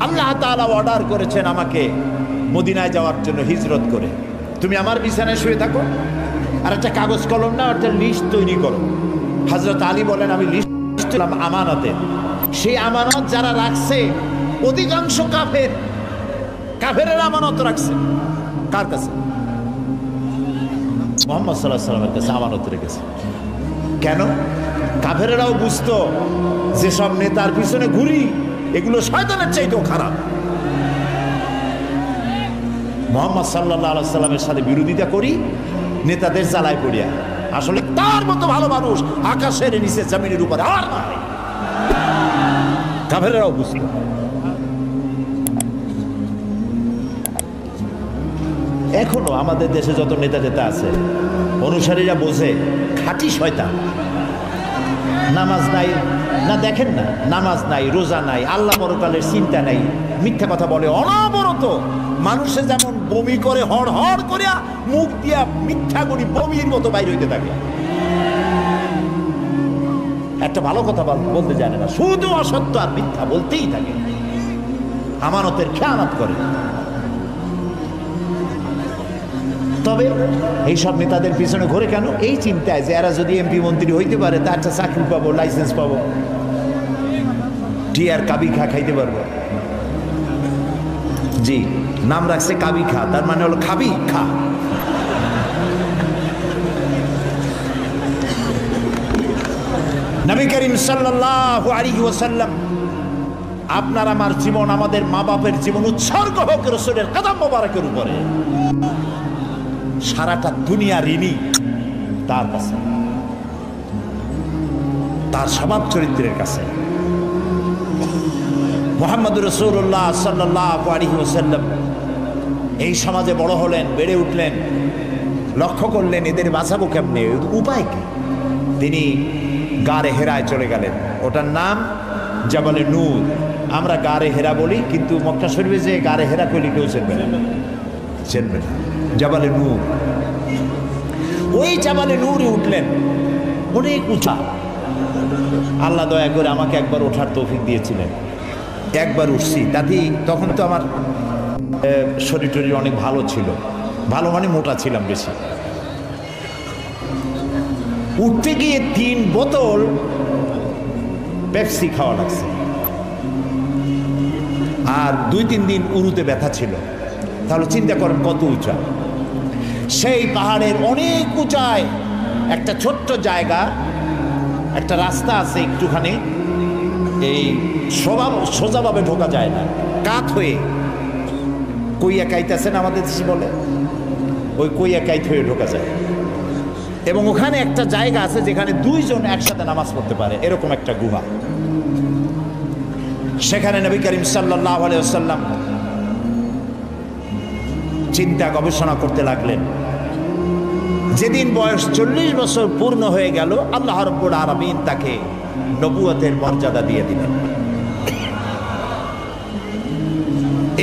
আল্লাহ তাআলা অর্ডার করেছেন আমাকে মদিনায় যাওয়ার জন্য হিজরত করে, তুমি আমার বিছানায় শুয়ে থাকো আর একটা কাগজ কলম না, একটা লিস্ট তৈরি করো। হযরত আলী বলেন, আমি লিস্ট দিলাম আমানতের। সেই আমানত যারা রাখছে অধিকাংশ কাফেরের আমানত রাখছে। কার কাছে? মুহাম্মদ সাল্লাল্লাহু আলাইহি ওয়াসাল্লামের কাছে আমানত রেখেছে। কেন? কাফেরেরাও বুঝতো যেসব নেতার পিছনে ঘুরি এগুলো শয়তানের চাইতেও খারাপ। মুহাম্মদ সাল্লাল্লাহু আলাইহি ওয়াসাল্লামের সাথে বিরোধিতা করি নেতাদের জ্বালায় পড়িয়া। আসলে তার মতো ভালো মানুষ আকাশের নিচে জমিনের উপরে আর নাই। কাফেরেরাও বুঝতো। এখনো আমাদের দেশে যত নেতা আছে অনুসারীরা বোঝে খাঁটি শয়তান। নামাজ নাই না, দেখেন না, নামাজ নাই, রোজা নাই, আল্লাহ পরকালের চিন্তা নাই, মিথ্যা কথা বলে অনবরত। মানুষে যেমন বমি করে হড় হড় করিয়া মুখ দিয়া মিথ্যা করি বমির মতো বাইর হইতে থাকে। একটা ভালো কথা বলতে জানে না, শুধু অসত্য আর মিথ্যা বলতেই থাকে, আমানতের খেয়ানত করে। তবে এইসব নেতাদের পিছনে ঘুরে কেন? এই চিন্তায় যে এরা যদি এমপি মন্ত্রী হইতে পারে, তার একটা চাকরি পাবো, লাইসেন্স পাবো, টিআর কাবি খা খাইতে পারবো। জি, নাম রাখছে কাবি খা, তার মানে হলো খাবি খা। নবী করিম সাল্লাল্লাহু আলাইহি ওয়াসাল্লাম, আপনার আমার জীবন, আমাদের মা বাপের জীবন উৎসর্গ হোক রাসূলের কদম মোবারকের উপরে। সারাটা দুনিয়া ঋণী তার কাছে, তার স্বভাব চরিত্রের কাছে। মুহাম্মদুর রাসূলুল্লাহ সাল্লাল্লাহু আলাইহি ওয়াসাল্লাম এই সমাজে বড় হলেন, বেড়ে উঠলেন, লক্ষ্য করলেন এদের বাঁচাবো কেমনে, উপায় কি? তিনি গারে হেরায় চলে গেলেন। ওটার নাম জাবালে নূর। আমরা গারে হেরা বলি, কিন্তু মক্কা শরীফে যে গারে হেরা কইলে কেউ চেনবে না, চেনবে না। জাবালে নূর, ওই জাবালে নূরে উঠলেন, অনেক উঁচা। আল্লাহ দয়া করে আমাকে একবার ওঠার তৌফিক দিয়েছিলেন, একবার উঠছি। তাতেই তখন তো আমার শরীর টরীর অনেক ভালো ছিল, ভালো মানে মোটা ছিলাম বেশি। উঠতে গিয়ে 3 বোতল পেপসি খাওয়া লাগছে, আর 2-3 দিন উরুতে ব্যথা ছিল। তাহলে চিন্তা করেন কত উঁচা। সেই পাহাড়ের অনেক উঁচায় একটা ছোট্ট জায়গা, একটা রাস্তা আছে একটুখানি, এই সোজাভাবে ঢোকা যায় না, কাত হয়ে কইয়া কাইতেছেন আমাদের দেশে বলে, ওই কইয়া কাইত হয়ে ঢোকা যায়। এবং ওখানে একটা জায়গা আছে যেখানে 2 জন একসাথে নামাজ পড়তে পারে, এরকম একটা গুহা। সেখানে নবী করিম সাল্লাল্লাহু আলাইহি ওয়াসাল্লাম চিন্তা গবেষণা করতে লাগলেন। যেদিন বয়স 40 বছর পূর্ণ হয়ে গেল, আল্লাহ রাব্বুল আলামিন তাকে নবুয়তের মর্যাদা দিয়ে দিলেন।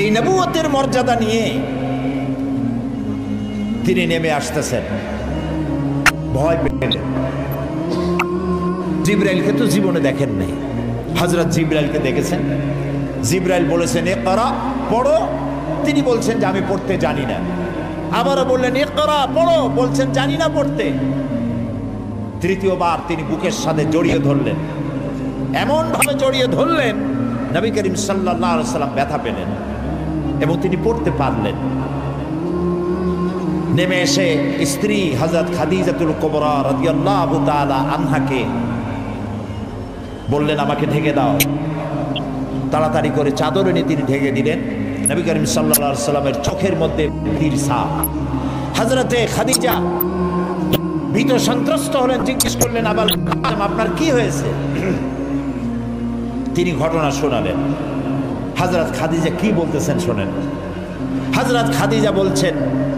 এই নবুয়তের মর্যাদা নিয়ে তিনি নেমে আসতেছেন, ভয় পেলেন। জিবরাইলকে তো জীবনে দেখেন নাই, হযরত জিবরাইলকে দেখেছেন। জিবরাইল বলেছেন ইকরা, পড়ো। তিনি বলছেন যে আমি পড়তে জানি না। আবারও বললেন ইকরা, পড়ো। বলছেন জানি না পড়তে। তৃতীয়বার তিনি বুকের সাথে জড়িয়ে ধরলেন, এমন ভাবে জড়িয়ে ধরলেন নবী করিম সাল্লাল্লাহু আলাইহি ওয়াসাল্লাম ব্যথা পেলেন এবং তিনি পড়তে পারলেন। নেমে এসে স্ত্রী হযরত খাদিজাতুল কুবরা রাদিয়াল্লাহু তাআলা আনহাকে বললেন আমাকে ঢেকে দাও। তাড়াতাড়ি করে চাদর এনে তিনি ঢেকে দিলেন। নবী করিম সাল্লাল্লাহু আলাইহি ওয়াসাল্লামের চোখের মধ্যে তীর ছাপ। হযরতে খাদিজা ভীত সন্ত্রস্ত হলেন, জিজ্ঞেস করলেন আবার আপনার কি হয়েছে? তিনি ঘটনা শোনালেন। হযরত খাদিজা কি বলতেছেন শোনেন। হযরত খাদিজা বলছেন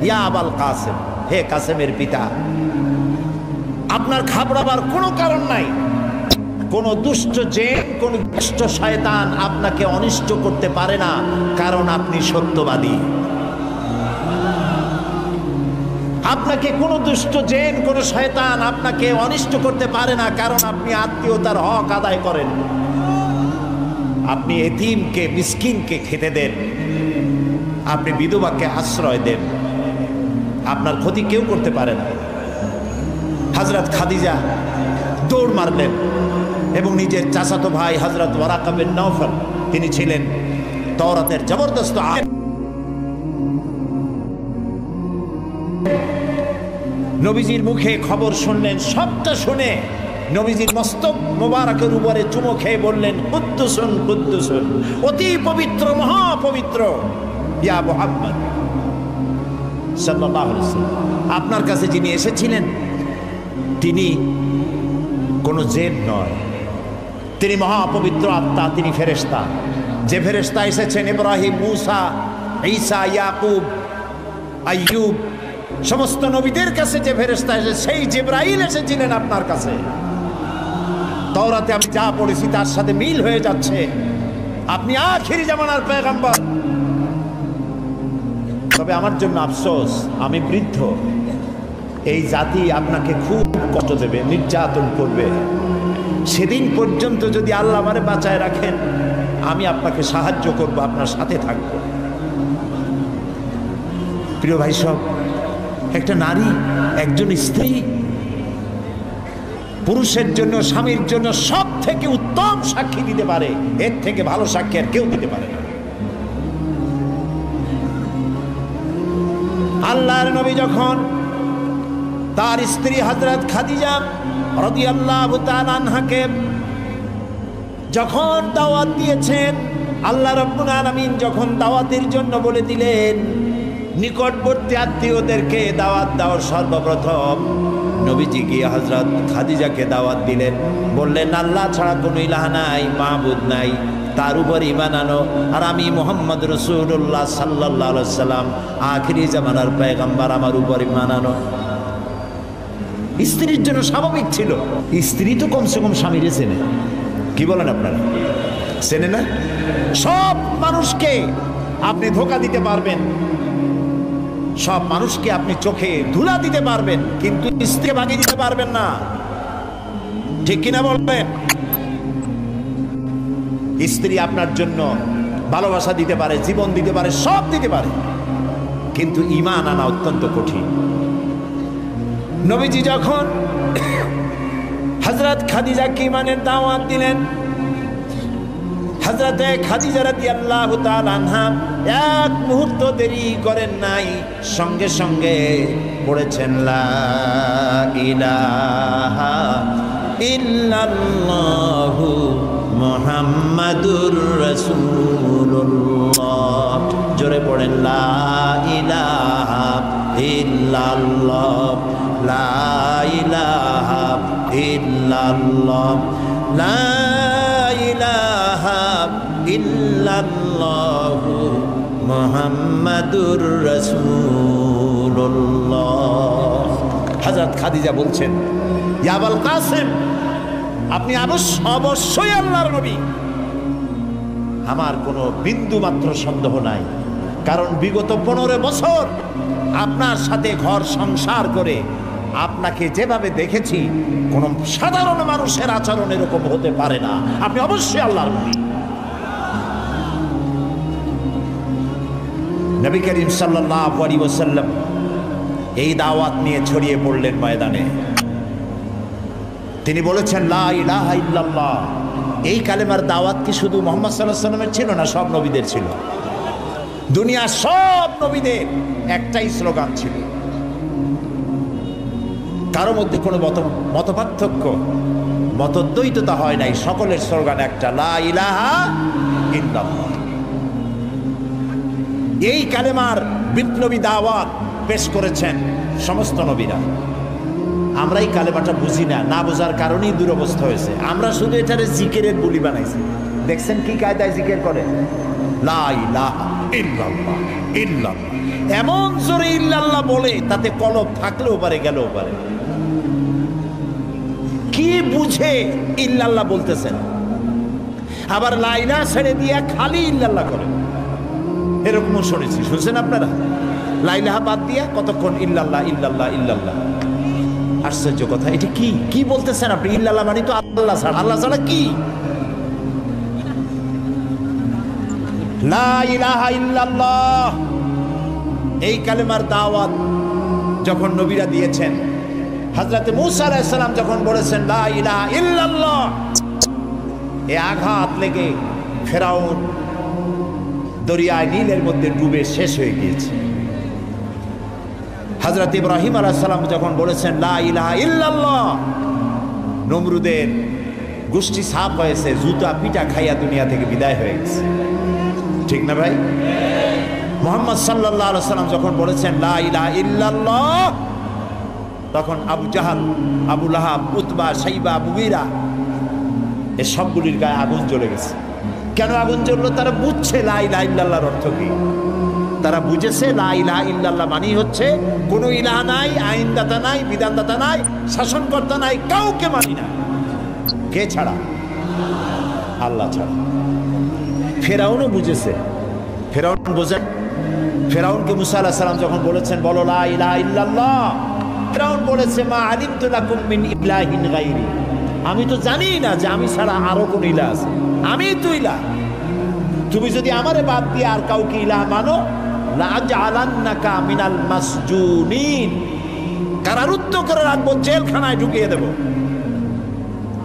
ইয়া আবাল কাসেম, হে কাসেমের পিতা, আপনার ঘাবড়াবার কোনো কারণ নাই। কোন দুষ্ট জিন, কোন দুষ্ট শয়তান আপনাকে অনিষ্ট করতে পারে না, কারণ আপনি সত্যবাদী। আপনাকে কোন দুষ্ট জিন, কোন শয়তান আপনাকে অনিষ্ট করতে পারে না, কারণ আপনি আত্মীয়তার হক আদায় করেন। আপনি এতিমকে, মিসকিনকে খেতে দেন, আপনি বিধবাকে আশ্রয় দেন, আপনার ক্ষতি কেউ করতে পারে না। হযরত খাদিজা দৌড় মারলেন এবং নিজের চাচাতো ভাই হযরত ওয়ারাকা বিন নওফল, তিনি ছিলেন তাওরাতের জবরদস্ত আলেম। নবীজির মুখে খবর শুনলেন, সবটা শুনে নবীজির মস্তক মোবারকের উপরে চুমো খেয়ে বললেন কুদ্দুসুন কুদ্দুসুন, অতি পবিত্র, মহাপবিত্র ইয়া মুহাম্মদ সাল্লাল্লাহু আলাইহি ওয়াসাল্লাম। আপনার কাছে যিনি এসেছিলেন তিনি কোনো জিন নয়, তিনি মহাপবিত্র আত্মা, তিনি ফেরেশতা। যে ফেরেশতা এসেছেন ইব্রাহিম, মূসা, ঈসা, ইয়াকুব, আইয়ুব, সমস্ত নবীদের কাছে যে ফেরেশতা এসে, সেই জিবরাইল এসেছিলেন আপনার কাছে। তাওরাতে আমি যা পড়েছি তার সাথে মিল হয়ে যাচ্ছে, আপনি আখিরি জামানার পয়গম্বর। তবে আমার জন্য আফসোস, আমি বৃদ্ধ, এই জাতি আপনাকে খুব কষ্ট দেবে, নির্যাতন করবে। সেদিন পর্যন্ত যদি আল্লাহ আমারে বাঁচায় রাখেন, আমি আপনাকে সাহায্য করব, আপনার সাথে থাকব। প্রিয় ভাই সব, একটা নারী, একজন স্ত্রী পুরুষের জন্য, স্বামীর জন্য সব থেকে উত্তম সাক্ষী দিতে পারে, এর থেকে ভালো সাক্ষী আর কেউ দিতে পারে না। আল্লাহর নবী যখন তার স্ত্রী হযরত খাদিজা রাদিয়াল্লাহু তাআলা আনহাকে যখন দাওয়াত দিয়েছেন, আল্লাহ রাব্বুল আলামিন যখন দাওয়াতের জন্য বলে দিলেন নিকটবর্তী আত্মীয়দেরকে দাওয়াত দাও, সর্বপ্রথম নবীজি গিয়ে হযরত খাদিজাকে দাওয়াত দিলেন, বললেন আল্লাহ ছাড়া কোনো ইলাহ নাই, মাবুদ নাই, তার উপর ঈমান আনো, আর আমি মুহাম্মদ রাসূলুল্লাহ সাল্লাল্লাহু আলাইহি ওয়াসাল্লাম আখিরি জামানার পয়গম্বর, আমার উপর ঈমান আনো। স্ত্রীর জন্য স্বাভাবিক ছিল, স্ত্রী তো কমসে কম স্বামীরে চেনে, কি বলেন আপনারা, চেনে না? সব মানুষকে আপনি ধোঁকা দিতে পারবেন, সব মানুষকে আপনি চোখে ধুলা দিতে পারবেন, কিন্তু স্ত্রীকে ভাগিয়ে দিতে পারবেন না। ঠিক কিনা বলবেন? স্ত্রী আপনার জন্য ভালোবাসা দিতে পারে, জীবন দিতে পারে, সব দিতে পারে, কিন্তু ঈমান আনা অত্যন্ত কঠিন। নবীজি যখন হযরত খাদিজাকে ঈমানের দাওয়াত দিলেন, হযরতে খাদিজা রাদিয়াল্লাহু তাআলা আনহা এক মুহূর্ত দেরি করেন নাই, সঙ্গে সঙ্গে পড়েছেন লা ইলাহা ইল্লাল্লাহু মুহাম্মাদুর রাসূলুল্লাহ। জোরে পড়েন লা ইলাহা ইল্লাল্লাহ, লা ইলাহা ইল্লাল্লাহ, লা ইলাহা ইল্লাল্লাহু মুহাম্মাদুর রাসূলুল্লাহ। হযরত খাদিজা বলছেন, ইয়া আবুল কাসেম, আপনি অবশ্যই আল্লাহর নবী। আমার কোনো বিন্দু মাত্র সন্দেহ নাই, কারণ বিগত 15 বছর আপনার সাথে ঘর সংসার করে আপনাকে যেভাবে দেখেছি, কোন সাধারণ মানুষের আচরণ এরকম হতে পারে না। আপনি অবশ্যই আল্লাহর নবী। নবী করিম সাল্লাল্লাহু আলাইহি ওয়াসাল্লাম এই দাওয়াত নিয়ে ছড়িয়ে পড়লেন ময়দানে। তিনি বলেছেন লা ইলাহা ইল্লাল্লাহ। এই কালেমার দাওয়াত কি শুধু মুহাম্মদ সাল্লাল্লাহু আলাইহি ওয়াসাল্লামের ছিল না, সব নবীদের ছিল। দুনিয়ার সব নবীদের একটাই স্লোগান ছিল, কারো মধ্যে কোনো মতপার্থক্য, মতদ্বৈততা হয় নাই, সকলের স্লোগান একটা, লা ইলাহা ইল্লাল্লাহ। এই কালেমার বিপ্লবী দাওয়াত পেশ করেছেন সমস্ত নবীরা। আমরা এই কালেমাটা বুঝি না, না বোঝার কারণেই দুরবস্থা হয়েছে। আমরা শুধু এটারে জিকিরের বুলি বানাইছি। দেখছেন কি কায়দায় জিকির করে, লা ইলাহা ইল্লাল্লাহ ইল্লাল্লাহ, এমন জোরে ইল্লাল্লাহ বলে তাতে কলব থাকলেও পারে, গেলেও পারে। কি বুঝে ইল্লাল্লাহ বলতেছেন? আবার লা ইলাহা ছেড়ে দিয়ে খালি ইল্লাল্লাহ করে, এরকমও শুনেছি। শুনছেন আপনারা? লা ইলাহা বাদ দিয়া কতক্ষণ ইল্লাল্লাহ ইল্লাল্লাহ ইল্লাল্লাহ। আশ্চর্য কথা, এটা কি কি বলতেছেন আপনি? ইল্লাল্লাহ মানে তো আল্লাহ ছাড়া, আল্লাহ ছাড়া কি? লা ইলাহা ইল্লাল্লাহ এই কালেমার দাওয়াত যখন নবীরা দিয়েছেন, হযরতে মূসা আলাইহিস সালাম যখন বলেছেন লা ইলাহা ইল্লাল্লাহ, এ আঘাত লেগে ফেরাউন দরিয়ায় নীলের মধ্যে ডুবে শেষ হয়ে গিয়েছে। হযরত ইব্রাহিম আলাইহিস সালাম যখন বলেছেন লা ইলাহা ইল্লাল্লাহ, নমরুদের গোষ্ঠী সাফ হয়েছে, জুতা পিটা খাইয়া দুনিয়া থেকে বিদায় হয়ে গেছে। ঠিক না ভাই? মুহাম্মদ সাল্লাল্লাহু আলাইহি সাল্লাম যখন বলেছেন লা ইলাহা ইল্লাল্লাহ, তখন আবু জাহাল, আবু লাহাব, উতবা, শাইবা, মুগীরা এ সবগুলির গায়ে আগুন জ্বলে গেছে। কেন আগুন জ্বললো? তারা বুঝছে লা ইলাহা ইল্লাল্লাহর অর্থ কি। তারা বুঝেছে লা ইলাহা ইল্লাল্লাহ মানেই হচ্ছে কোনো ইলাহ নাই, আইনদাতা নাই, বিধানদাতা নাই, শাসনকর্তা নাই, কাউকে মানি না। কে ছাড়া? আল্লাহ ছাড়া। ফেরাউনও বুঝেছে। ফেরাউন বোঝেন, ফেরাউনকে মুসা আলাইহিস সালাম যখন বলেছেন বলো লা ইলাহা ইল্লাল্লাহ, ফেরাউন বলেছে মা আলিমতু লাকুম মিন ইলাহিন গায়রি, আমি তো জানি না যে আমি ছাড়া আরো কোন ইলাহ আছে, আমি তো ইলাহ। তুমি যদি আমারে বাদ দিয়ে আর কাউকে ইলাহ মানো, লা আজআলান্নাকা মিনাল মাসজুনিন, কারারুদ্ধ করে রাখবো, জেলখানায় ঢুকিয়ে দেব।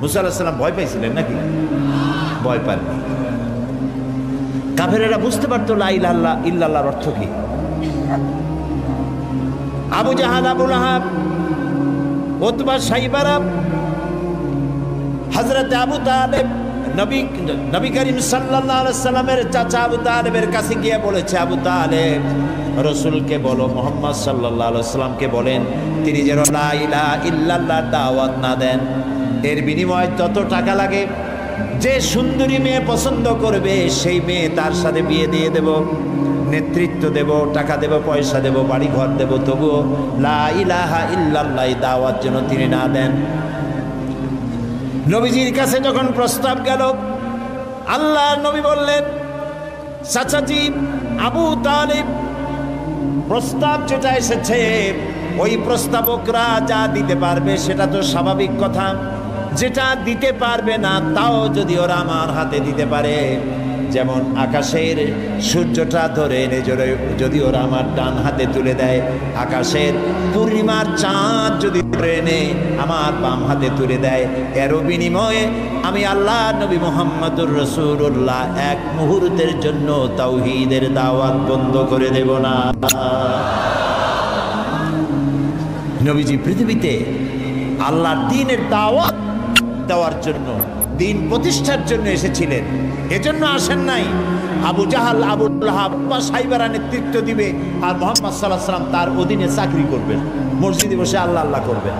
মুসা আলাইহিস সালাম ভয় পাইছিলেন নাকি? ভয় পাননি। কাফেরেরা বুঝতে পারতো লা ইলাহা ইল্লাল্লাহর অর্থ কি। আবু জাহাল, আবু লাহাব, উতবা, শাইবারা, হযরত আবু তালেব নবী করিম সাল্লাল্লাহু আলাইহি সাল্লামের চাচা আবু তালেবের কাছে গিয়ে বলেছে, আবু তালেব রাসূলকে বলো, মুহাম্মদ সাল্লাল্লাহু আলাইহি সাল্লামকে বলেন তিনি যেন লা ইলাহা ইল্লাল্লাহর দাওয়াত না দেন, এর বিনিময়ে তত টাকা লাগে, যে সুন্দরী মেয়ে পছন্দ করবে সেই মেয়ে তার সাথে বিয়ে দিয়ে দেব, নেতৃত্ব দেব, টাকা দেব, পয়সা দেব, বাড়ি ঘর দেব, তবুও লা ইলাহা ইল্লাল্লাহ দাওয়াত যেন তিনি না দেন। নবীজির কাছে যখন প্রস্তাব গেল, আল্লাহ নবী বললেন, চাচাজি আবু তালিব, প্রস্তাব যেটা এসেছে ওই প্রস্তাবকরা যা দিতে পারবে সেটা তো স্বাভাবিক কথা, যেটা দিতে পারবে না তাও যদি ওরা আমার হাতে দিতে পারে, যেমন আকাশের সূর্যটা ধরে এনে যদি ওরা আমার ডান হাতে তুলে দেয়, আকাশের পূর্ণিমার চাঁদ যদি ধরে এনে আমার বাম হাতে তুলে দেয়, এরও বিনিময়ে আমি আল্লাহ নবী মুহাম্মদুর রাসূলুল্লাহ এক মুহূর্তের জন্য তাওহীদের দাওয়াত বন্ধ করে দেব না। নবীজি পৃথিবীতে আল্লাহর দ্বীনের দাওয়াত দেওয়ার জন্য, দ্বীন প্রতিষ্ঠার জন্য এসেছিলেন। এজন্য আসেন নাই আবু জাহাল, আবু লাহাব বা সাইবারা নেতৃত্ব দিবে আর মুহাম্মদ সাল্লাল্লাহু আলাইহি ওয়াসাল্লাম তার অধীনে চাকরি করবেন, মসজিদে বসে আল্লাহ আল্লাহ করবেন।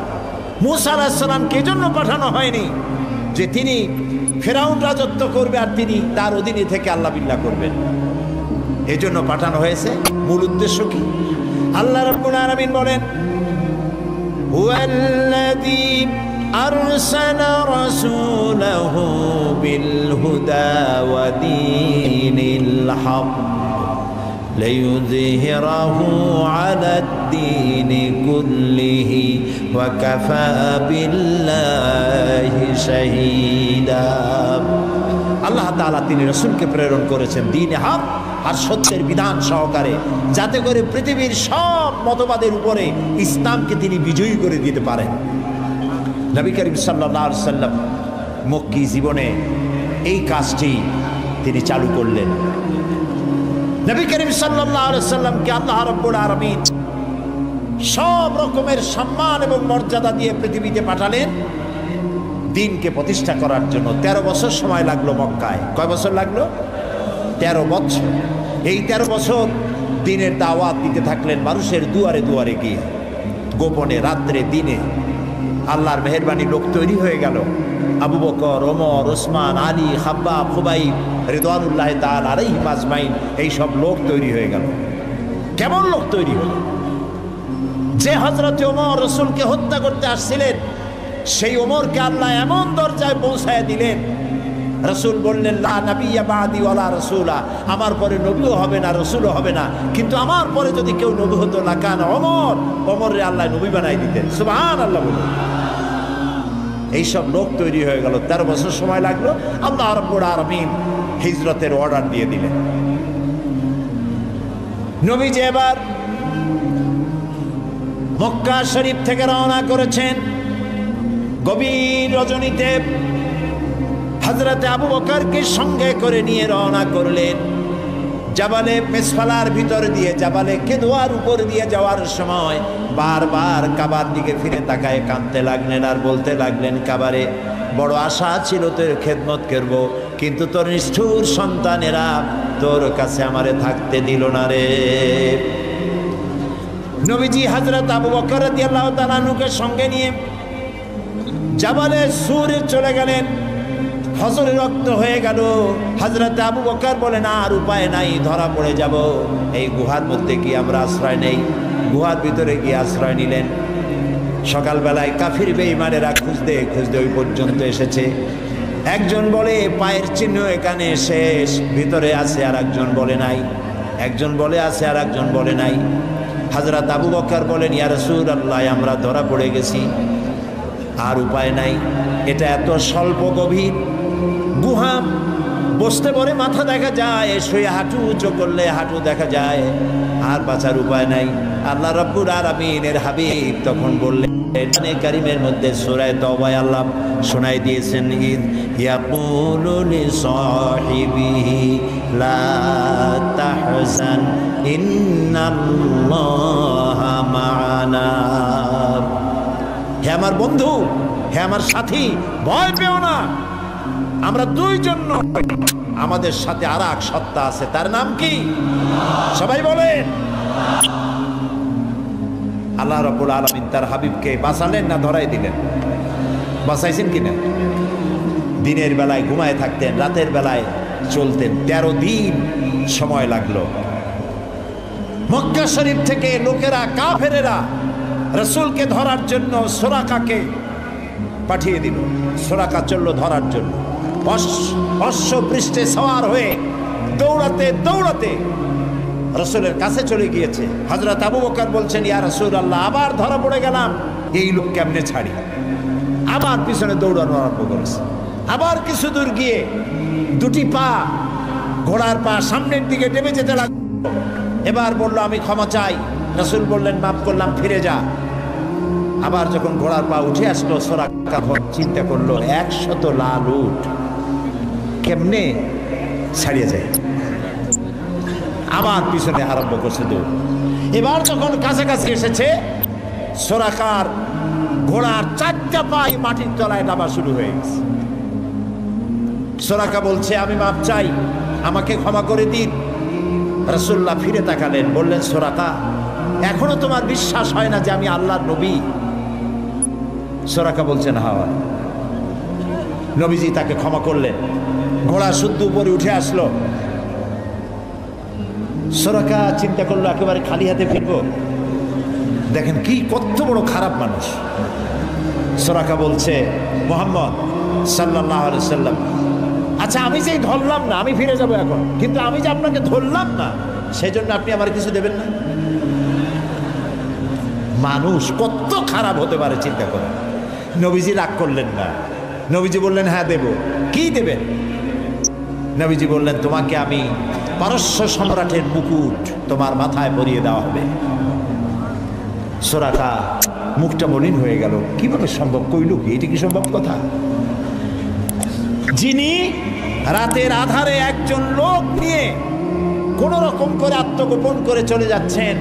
মূসা আলাইহিস সালামকে এজন্য পাঠানো হয়নি যে তিনি ফেরাউন রাজত্ব করবে আর তিনি তার অধীনে থেকে আল্লাহ বিল্লাহ করবেন। এজন্য পাঠানো হয়েছে। মূল উদ্দেশ্য কি? আল্লাহ রাব্বুল আলামিন বলেন, হুয়াল্লাযী আরসালা রাসূলাহু বিল হুদা ওয়া দীনিল হক লিইয়ুযহিরাহু আলাদ-দীনি কুল্লিহি ওয়া কাফা বিল্লাহি শাহীদা। আল্লাহ তাআলা তিনি রাসূলকে প্রেরণ করেছেন দ্বীনে হক আর সত্যের বিধান সহকারে, যাতে করে পৃথিবীর সব মতবাদের উপরে ইসলামকে তিনি বিজয়ী করে দিতে পারেন। নবী করিম সাল্লাল্লাহু আলাইহি সাল্লাম মক্কি জীবনে এই কাজটি তিনি চালু করলেন। নবী করিম সাল্লাল্লাহু আলাইহি সাল্লামকে আল্লাহ রাব্বুল আলামিন সব রকমের সম্মান এবং মর্যাদা দিয়ে পৃথিবীতে পাঠালেন দ্বীনকে প্রতিষ্ঠা করার জন্য। 13 বছর সময় লাগলো মক্কায়। কয় বছর লাগলো? 13 বছর। এই 13 বছর দ্বীনের দাওয়াত দিতে থাকলেন মানুষের দুয়ারে দুয়ারে গিয়ে, গোপনে, রাত্রে, দিনে। আল্লাহর মেহেরবানি লোক তৈরি হয়ে গেল। আবু বকর, ওমর, ওসমান, আলী, খাব্বাব, খুবাইব রিদওয়ানুল্লাহ তাআলা আলাইহিম আজমাইন, এই সব লোক তৈরি হয়ে গেল। কেমন লোক তৈরি হলো? যে হযরত ওমর রাসূলকে হত্যা করতে আসছিলেন, সেই ওমরকে আল্লাহ এমন দরজায় পৌঁছায় দিলেন, রাসূল বললেন, লা নাবিয়্যা বা'দি ওয়ালা রাসূলা, আমার পরে নবীও হবে না, রাসূলও হবে না, কিন্তু আমার পরে যদি কেউ নবী হতো লাকানা ওমর, ওমরে আল্লাহ নবী বানাই দিতেন। সুবহানাল্লাহ বলুন। এই সব লোক তৈরি হয়ে গেল। 13 বছর সময় লাগলো। আল্লাহ রাব্বুল আলামিন হিজরতের অর্ডার দিয়ে দিলেন। নবীজি এবার মক্কা শরীফ থেকে রওনা করেছেন। গভীর রজনীতে হযরত আবু বকরকে সঙ্গে করে নিয়ে রওনা করলেন। জাবালে মেসফালার ভিতর দিয়ে, জাবালে কেদোয়ার উপর দিয়ে যাওয়ার সময় বারবার কাবার দিকে ফিরে তাকায় কাঁদতে লাগলেন আর বলতে লাগলেন, কাবারে বড় আশা ছিল তোর খেদমত করব, কিন্তু তোর নিষ্ঠুর সন্তানেরা তোর কাছে আমারে থাকতে দিল না রে। নবীজি হযরত আবু বকর রাদিয়াল্লাহু তাআলা আনহুকে সঙ্গে নিয়ে জাবালে সুরে চলে গেলেন। ফজরে রক্ত হয়ে গেল। হযরত আবু বকর বলেন, আর উপায় নাই, ধরা পড়ে যাব। এই গুহার মধ্যে কি আমরা আশ্রয় নেই? গুহার ভিতরে গিয়ে আশ্রয় নিলেন। সকালবেলায় কাফির বেঈমানেরা খুঁজতে খুঁজতে ওই পর্যন্ত এসেছে। একজন বলে পায়ের চিহ্ন এখানে শেষ, ভিতরে আছে, আর একজন বলে নাই। একজন বলে আছে, আর একজন বলে নাই। হযরত আবু বকর বলেন, ইয়া রাসূলুল্লাহ, আমরা ধরা পড়ে গেছি, আর উপায় নাই। এটা এত স্বল্প গভীর গুহা, বসতে পরে মাথা দেখা যায়, শুয়ে হাঁটু উঁচু করলে হাঁটু দেখা যায়, আর বাঁচার উপায় নাই। আল্লাহ রাব্বুল আলামিনের হাবিব তখন বললেন, কোরআনে কারীমের মধ্যে সূরা তাওবায় আল্লাহ শোনাই দিয়েছেন, ইদ ইয়াকুলু লিসাহিবিহি লা তাহজান ইন্নাল্লাহা মা'ানা। হে আমার বন্ধু, হে আমার সাথী, ভয় পেও না, আমরা দুইজন নই, আমাদের সাথে আর এক সত্তা আছে। তার নাম কি? সবাই বলেন। আল্লাহ রাব্বুল আলামিন তার হাবিবকে বাঁচালেন না ধরাই দিলেন? বাঁচাইছেন কিনা? দিনের বেলায় ঘুমায় থাকতেন, রাতের বেলায় চলতেন। 13 দিন সময় লাগলো। মক্কা শরীফ থেকে লোকেরা, কাফেরেরা রাসূলকে ধরার জন্য সুরাকাকে পাঠিয়ে দিল। সুরাকা চলল ধরার জন্য। অশ্ব পৃষ্ঠে সওয়ার হয়ে দৌড়াতে দৌড়াতে রাসূলের কাছে চলে গিয়েছে। হযরত আবু বকর বলছেন, ইয়া রাসূলুল্লাহ, আবার ধরা পড়ে গেলাম, এই লোক কেমনে ছাড়ি? আবার পিছনে দৌড়ানো আরম্ভ করেছে। আবার কিছু দূর গিয়ে দুটি পা, ঘোড়ার পা সামনের দিকে টেপে যেতে লাগলো। এবার বলল, আমি ক্ষমা চাই। রাসূল বললেন, মাফ করলাম, ফিরে যা। আবার যখন ঘোড়ার পা উঠে আসলো, সুরাকা চিন্তা করলো 100 লাল উট কেমনে ছাড়িয়ে যায়। আবার পিছনে আরম্ভ করছে দৌড়। এবার যখন কাছাকাছি এসেছে, সুরাকার ঘোড়ার 4টা পাই মাটির তলায় নামা শুরু হয়ে গেছে। সুরাকা বলছে, আমি মাপ চাই, আমাকে ক্ষমা করে দিন। রাসূলুল্লাহ ফিরে তাকালেন, বললেন, সুরাকা, এখনো তোমার বিশ্বাস হয় না যে আমি আল্লাহর নবী? সুরাকা বলছেন, হ্যাঁ। নবীজি তাকে ক্ষমা করলেন। ঘোড়া শুদ্ধ উপরে উঠে আসলো। সুরাকা চিন্তা করলো, একেবারে খালি হাতে ফিরবো? দেখেন কি কত বড় খারাপ মানুষ। সুরাকা বলছে, মুহাম্মদ সাল্লাল্লাহু আলাইহি সাল্লাম, আচ্ছা আমি যেই ধরলাম না, আমি ফিরে যাব এখন, কিন্তু আমি যে আপনাকে ধরলাম না, সেজন্য আপনি আমার কিছু দেবেন না? মানুষ কত খারাপ হতে পারে চিন্তা করেন। নবীজি রাগ করলেন না। নবীজি বললেন, হ্যাঁ দেব। কি দেবেন? নবীজি বললেন, তোমাকে আমি পারস্য সম্রাটের মুকুট তোমার মাথায় পরিয়ে দেওয়া হবে। সুরাকা মুখটা মলিন হয়ে গেল। কিভাবে সম্ভব? কইল কি? এটা কি সম্ভব কথা? যিনি রাতের আধারে একজন লোক নিয়ে কোন রকম করে আত্মগোপন করে চলে যাচ্ছেন,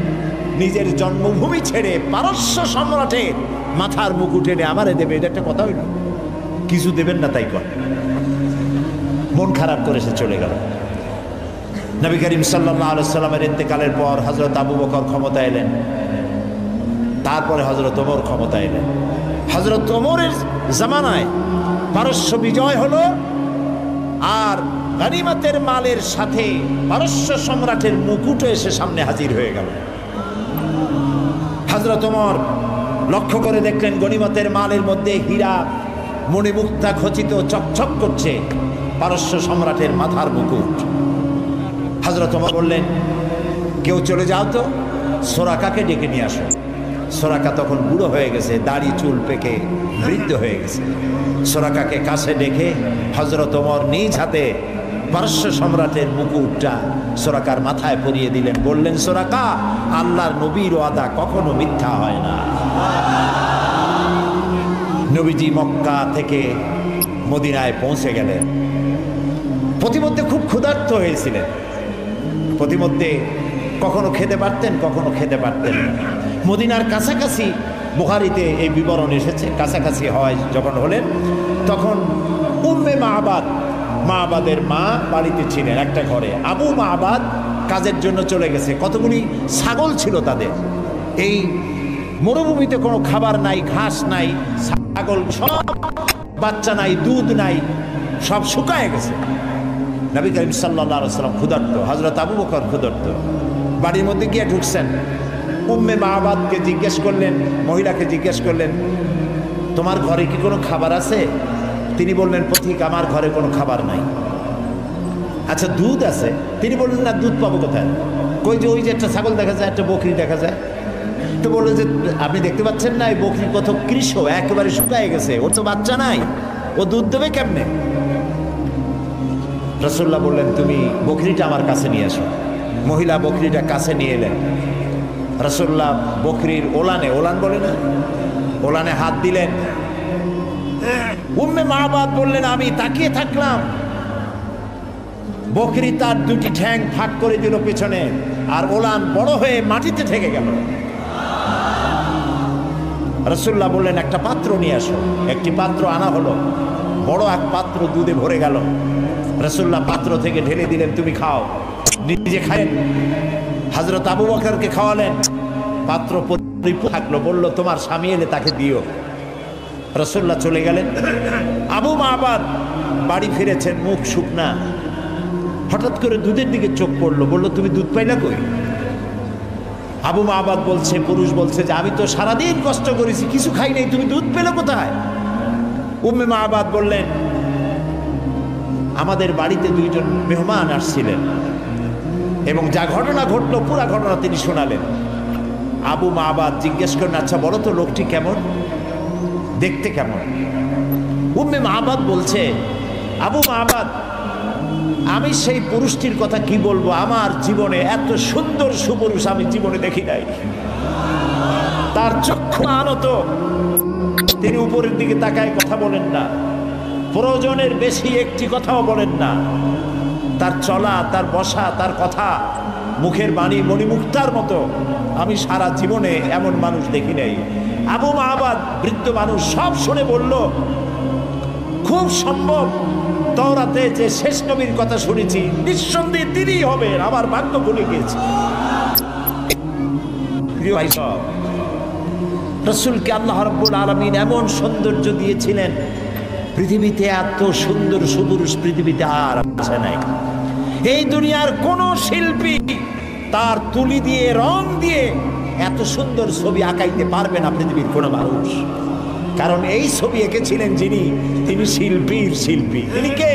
নিজের জন্মভূমি ছেড়ে পারস্য সম্রাটের মাথার মুকুট এনে আমারে দেবে, এটা একটা কথা হইল? কিছু দেবেন না তাই কর। মন খারাপ করে সে চলে গেল। নবী করিম সাল্লাল্লাহু আলাইহি সাল্লামের ইন্তেকালের পর হযরত আবু বকর ক্ষমতা এলেন, তারপরে হযরত ওমর ক্ষমতা এলেন। হযরত ওমরের জামানায় পারস্য বিজয় হলো, আর গনিমতের মালের সাথে পারস্য সম্রাটের মুকুটও এসে সামনে হাজির হয়ে গেল। হযরত ওমর লক্ষ্য করে দেখলেন গনিমতের মালের মধ্যে হীরা মণিমুক্তা খচিত চকচক করছে, পারস্য সম্রাটের মাথার মুকুট। হযরত ওমর বললেন, কেউ চলে যাও তো, সুরাকাকে ডেকে নিয়ে আসো। সুরাকা তখন বুড়ো হয়ে গেছে, দাড়ি চুল পেকে বৃদ্ধ হয়ে গেছে। সুরাকাকে কাছে ডেকে হযরত ওমর নিজ হাতে পারস্য সম্রাটের মুকুটটা সুরাকার মাথায় পরিয়ে দিলেন। বললেন, সুরাকা, আল্লাহর নবীর ওয়াদা কখনো মিথ্যা হয় না। নবীজি মক্কা থেকে মদিনায় পৌঁছে গেলেন। প্রতিমধ্যে খুব ক্ষুধার্ত হয়েছিলেন। প্রতিমধ্যে কখনো খেতে পারতেন, কখনো খেতে পারতেন না। মদিনার কাছাকাছি, বুখারীতে এই বিবরণ এসেছে, কাছাকাছি হয় যখন হলেন, তখন উম্মে মাআবাদের মা বাড়িতে ছিলেন একটা ঘরে। আবু মাআবাদ কাজের জন্য চলে গেছে। কতগুলি ছাগল ছিল তাদের। এই মরুভূমিতে কোনো খাবার নাই, ঘাস নাই, ছাগল সব, বাচ্চা নাই, দুধ নাই, সব শুকায় গেছে। নবী করিম সাল্লাল্লাহু আলাইহি ওয়াসাল্লাম ক্ষুধার্ত, হযরত আবু বকর ক্ষুধার্ত। বাড়ির মধ্যে গিয়ে ঢুকছেন। উম্মে মাআবাদকে জিজ্ঞেস করলেন, মহিলাকে জিজ্ঞেস করলেন, তোমার ঘরে কি কোনো খাবার আছে? তিনি বললেন, পথিক, আমার ঘরে কোনো খাবার নাই। আচ্ছা, দুধ আছে? তিনি বললেন, না, দুধ পাবো কোথায়? কই যে ওই যে একটা ছাগল দেখা যায়, একটা বকরি দেখা যায়। তো বললো যে, আপনি দেখতে পাচ্ছেন না, এই বকরি কত কৃষ, একেবারে শুকায় গেছে, ওর তো বাচ্চা নাই, ও দুধ দেবে কেমনে? রাসূলুল্লাহ বললেন, তুমি বকরিটা আমার কাছে নিয়ে আসো। মহিলা বকরিটা কাছে নিয়ে এলেন। রাসূলুল্লাহ বকরির ওলানে, ওলান বলে না, ওলানে হাত দিলেন। উম্মে মাআবাদ বললেন, আমি তাকিয়ে থাকলাম, বকরি তার দুটি ঠ্যাং ফাঁক করে দিল পেছনে, আর ওলান বড় হয়ে মাটিতে ঠেকে গেল। রাসূলুল্লাহ বললেন, একটা পাত্র নিয়ে আসো। একটি পাত্র আনা হলো, বড় এক পাত্র দুধে ভরে গেল। রাসূলুল্লাহ পাত্র থেকে ঢেলে দিলেন, তুমি খাও। নিজে খায়েন। হযরত আবু বকরকে খাওয়ালেন। পাত্র পরিপূর্ণ থাকলো। বলল, তোমার স্বামী এলে তাকে দিও। রাসূলুল্লাহ চলে গেলেন। আবু মাআবাদ বাড়ি ফিরেছেন, মুখ শুকনা। হঠাৎ করে দুধের দিকে চোখ পড়লো। বলল, তুমি দুধ পাইলা কই? আবু মাআবাদ বলছে, পুরুষ বলছে যে, আমি তো সারাদিন কষ্ট করেছি, কিছু খাই নাই, তুমি দুধ পেলে কোথায়? উম্মে মাআবাদ বললেন, আমাদের বাড়িতে দুইজন মেহমান আসছিলেন এবং যা ঘটনা ঘটলো পুরা ঘটনা তিনি শোনালেন। আবু মাবাদ জিজ্ঞেস করেন, আচ্ছা বলো তো লোকটি কেমন, দেখতে কেমন? উম্মে মাবাদ বলছে, আবু মাবাদ, আমি সেই পুরুষটির কথা কি বলবো, আমার জীবনে এত সুন্দর সুপুরুষ আমি জীবনে দেখি নাই। তার চক্ষু আনত, তিনি উপরের দিকে তাকায় কথা বলেন না, প্রয়োজনের বেশি একটি কথাও বলেন না। তার চলা, তার বসা, তার কথা, মুখের বাণী মণিমুক্তার মতো আমি সারা জীবনে এমন মানুষ দেখি নাই। আবু মাবাদ বৃদ্ধ মানুষ সব শুনে বলল, খুব সম্ভব তাওরাতে যে শেষ নবীর কথা শুনেছি নিঃসন্দেহে তিনিই হবেন, আমার ভাগ্য ভুলে গিয়েছে। প্রিয় ভাই সব, রাসূলকে আল্লাহ রাব্বুল আলামিন এমন সৌন্দর্য দিয়েছিলেন, পৃথিবীতে এত সুন্দর সুপুরুষ পৃথিবীতে আর আছে নাই। এই দুনিয়ার কোন শিল্পী তার তুলি দিয়ে রং দিয়ে এত সুন্দর ছবি আঁকাইতে পারবে না পৃথিবীর কোন মানুষ। কারণ এই ছবি এঁকেছিলেন যিনি, তিনি শিল্পীর শিল্পী। তিনি কে?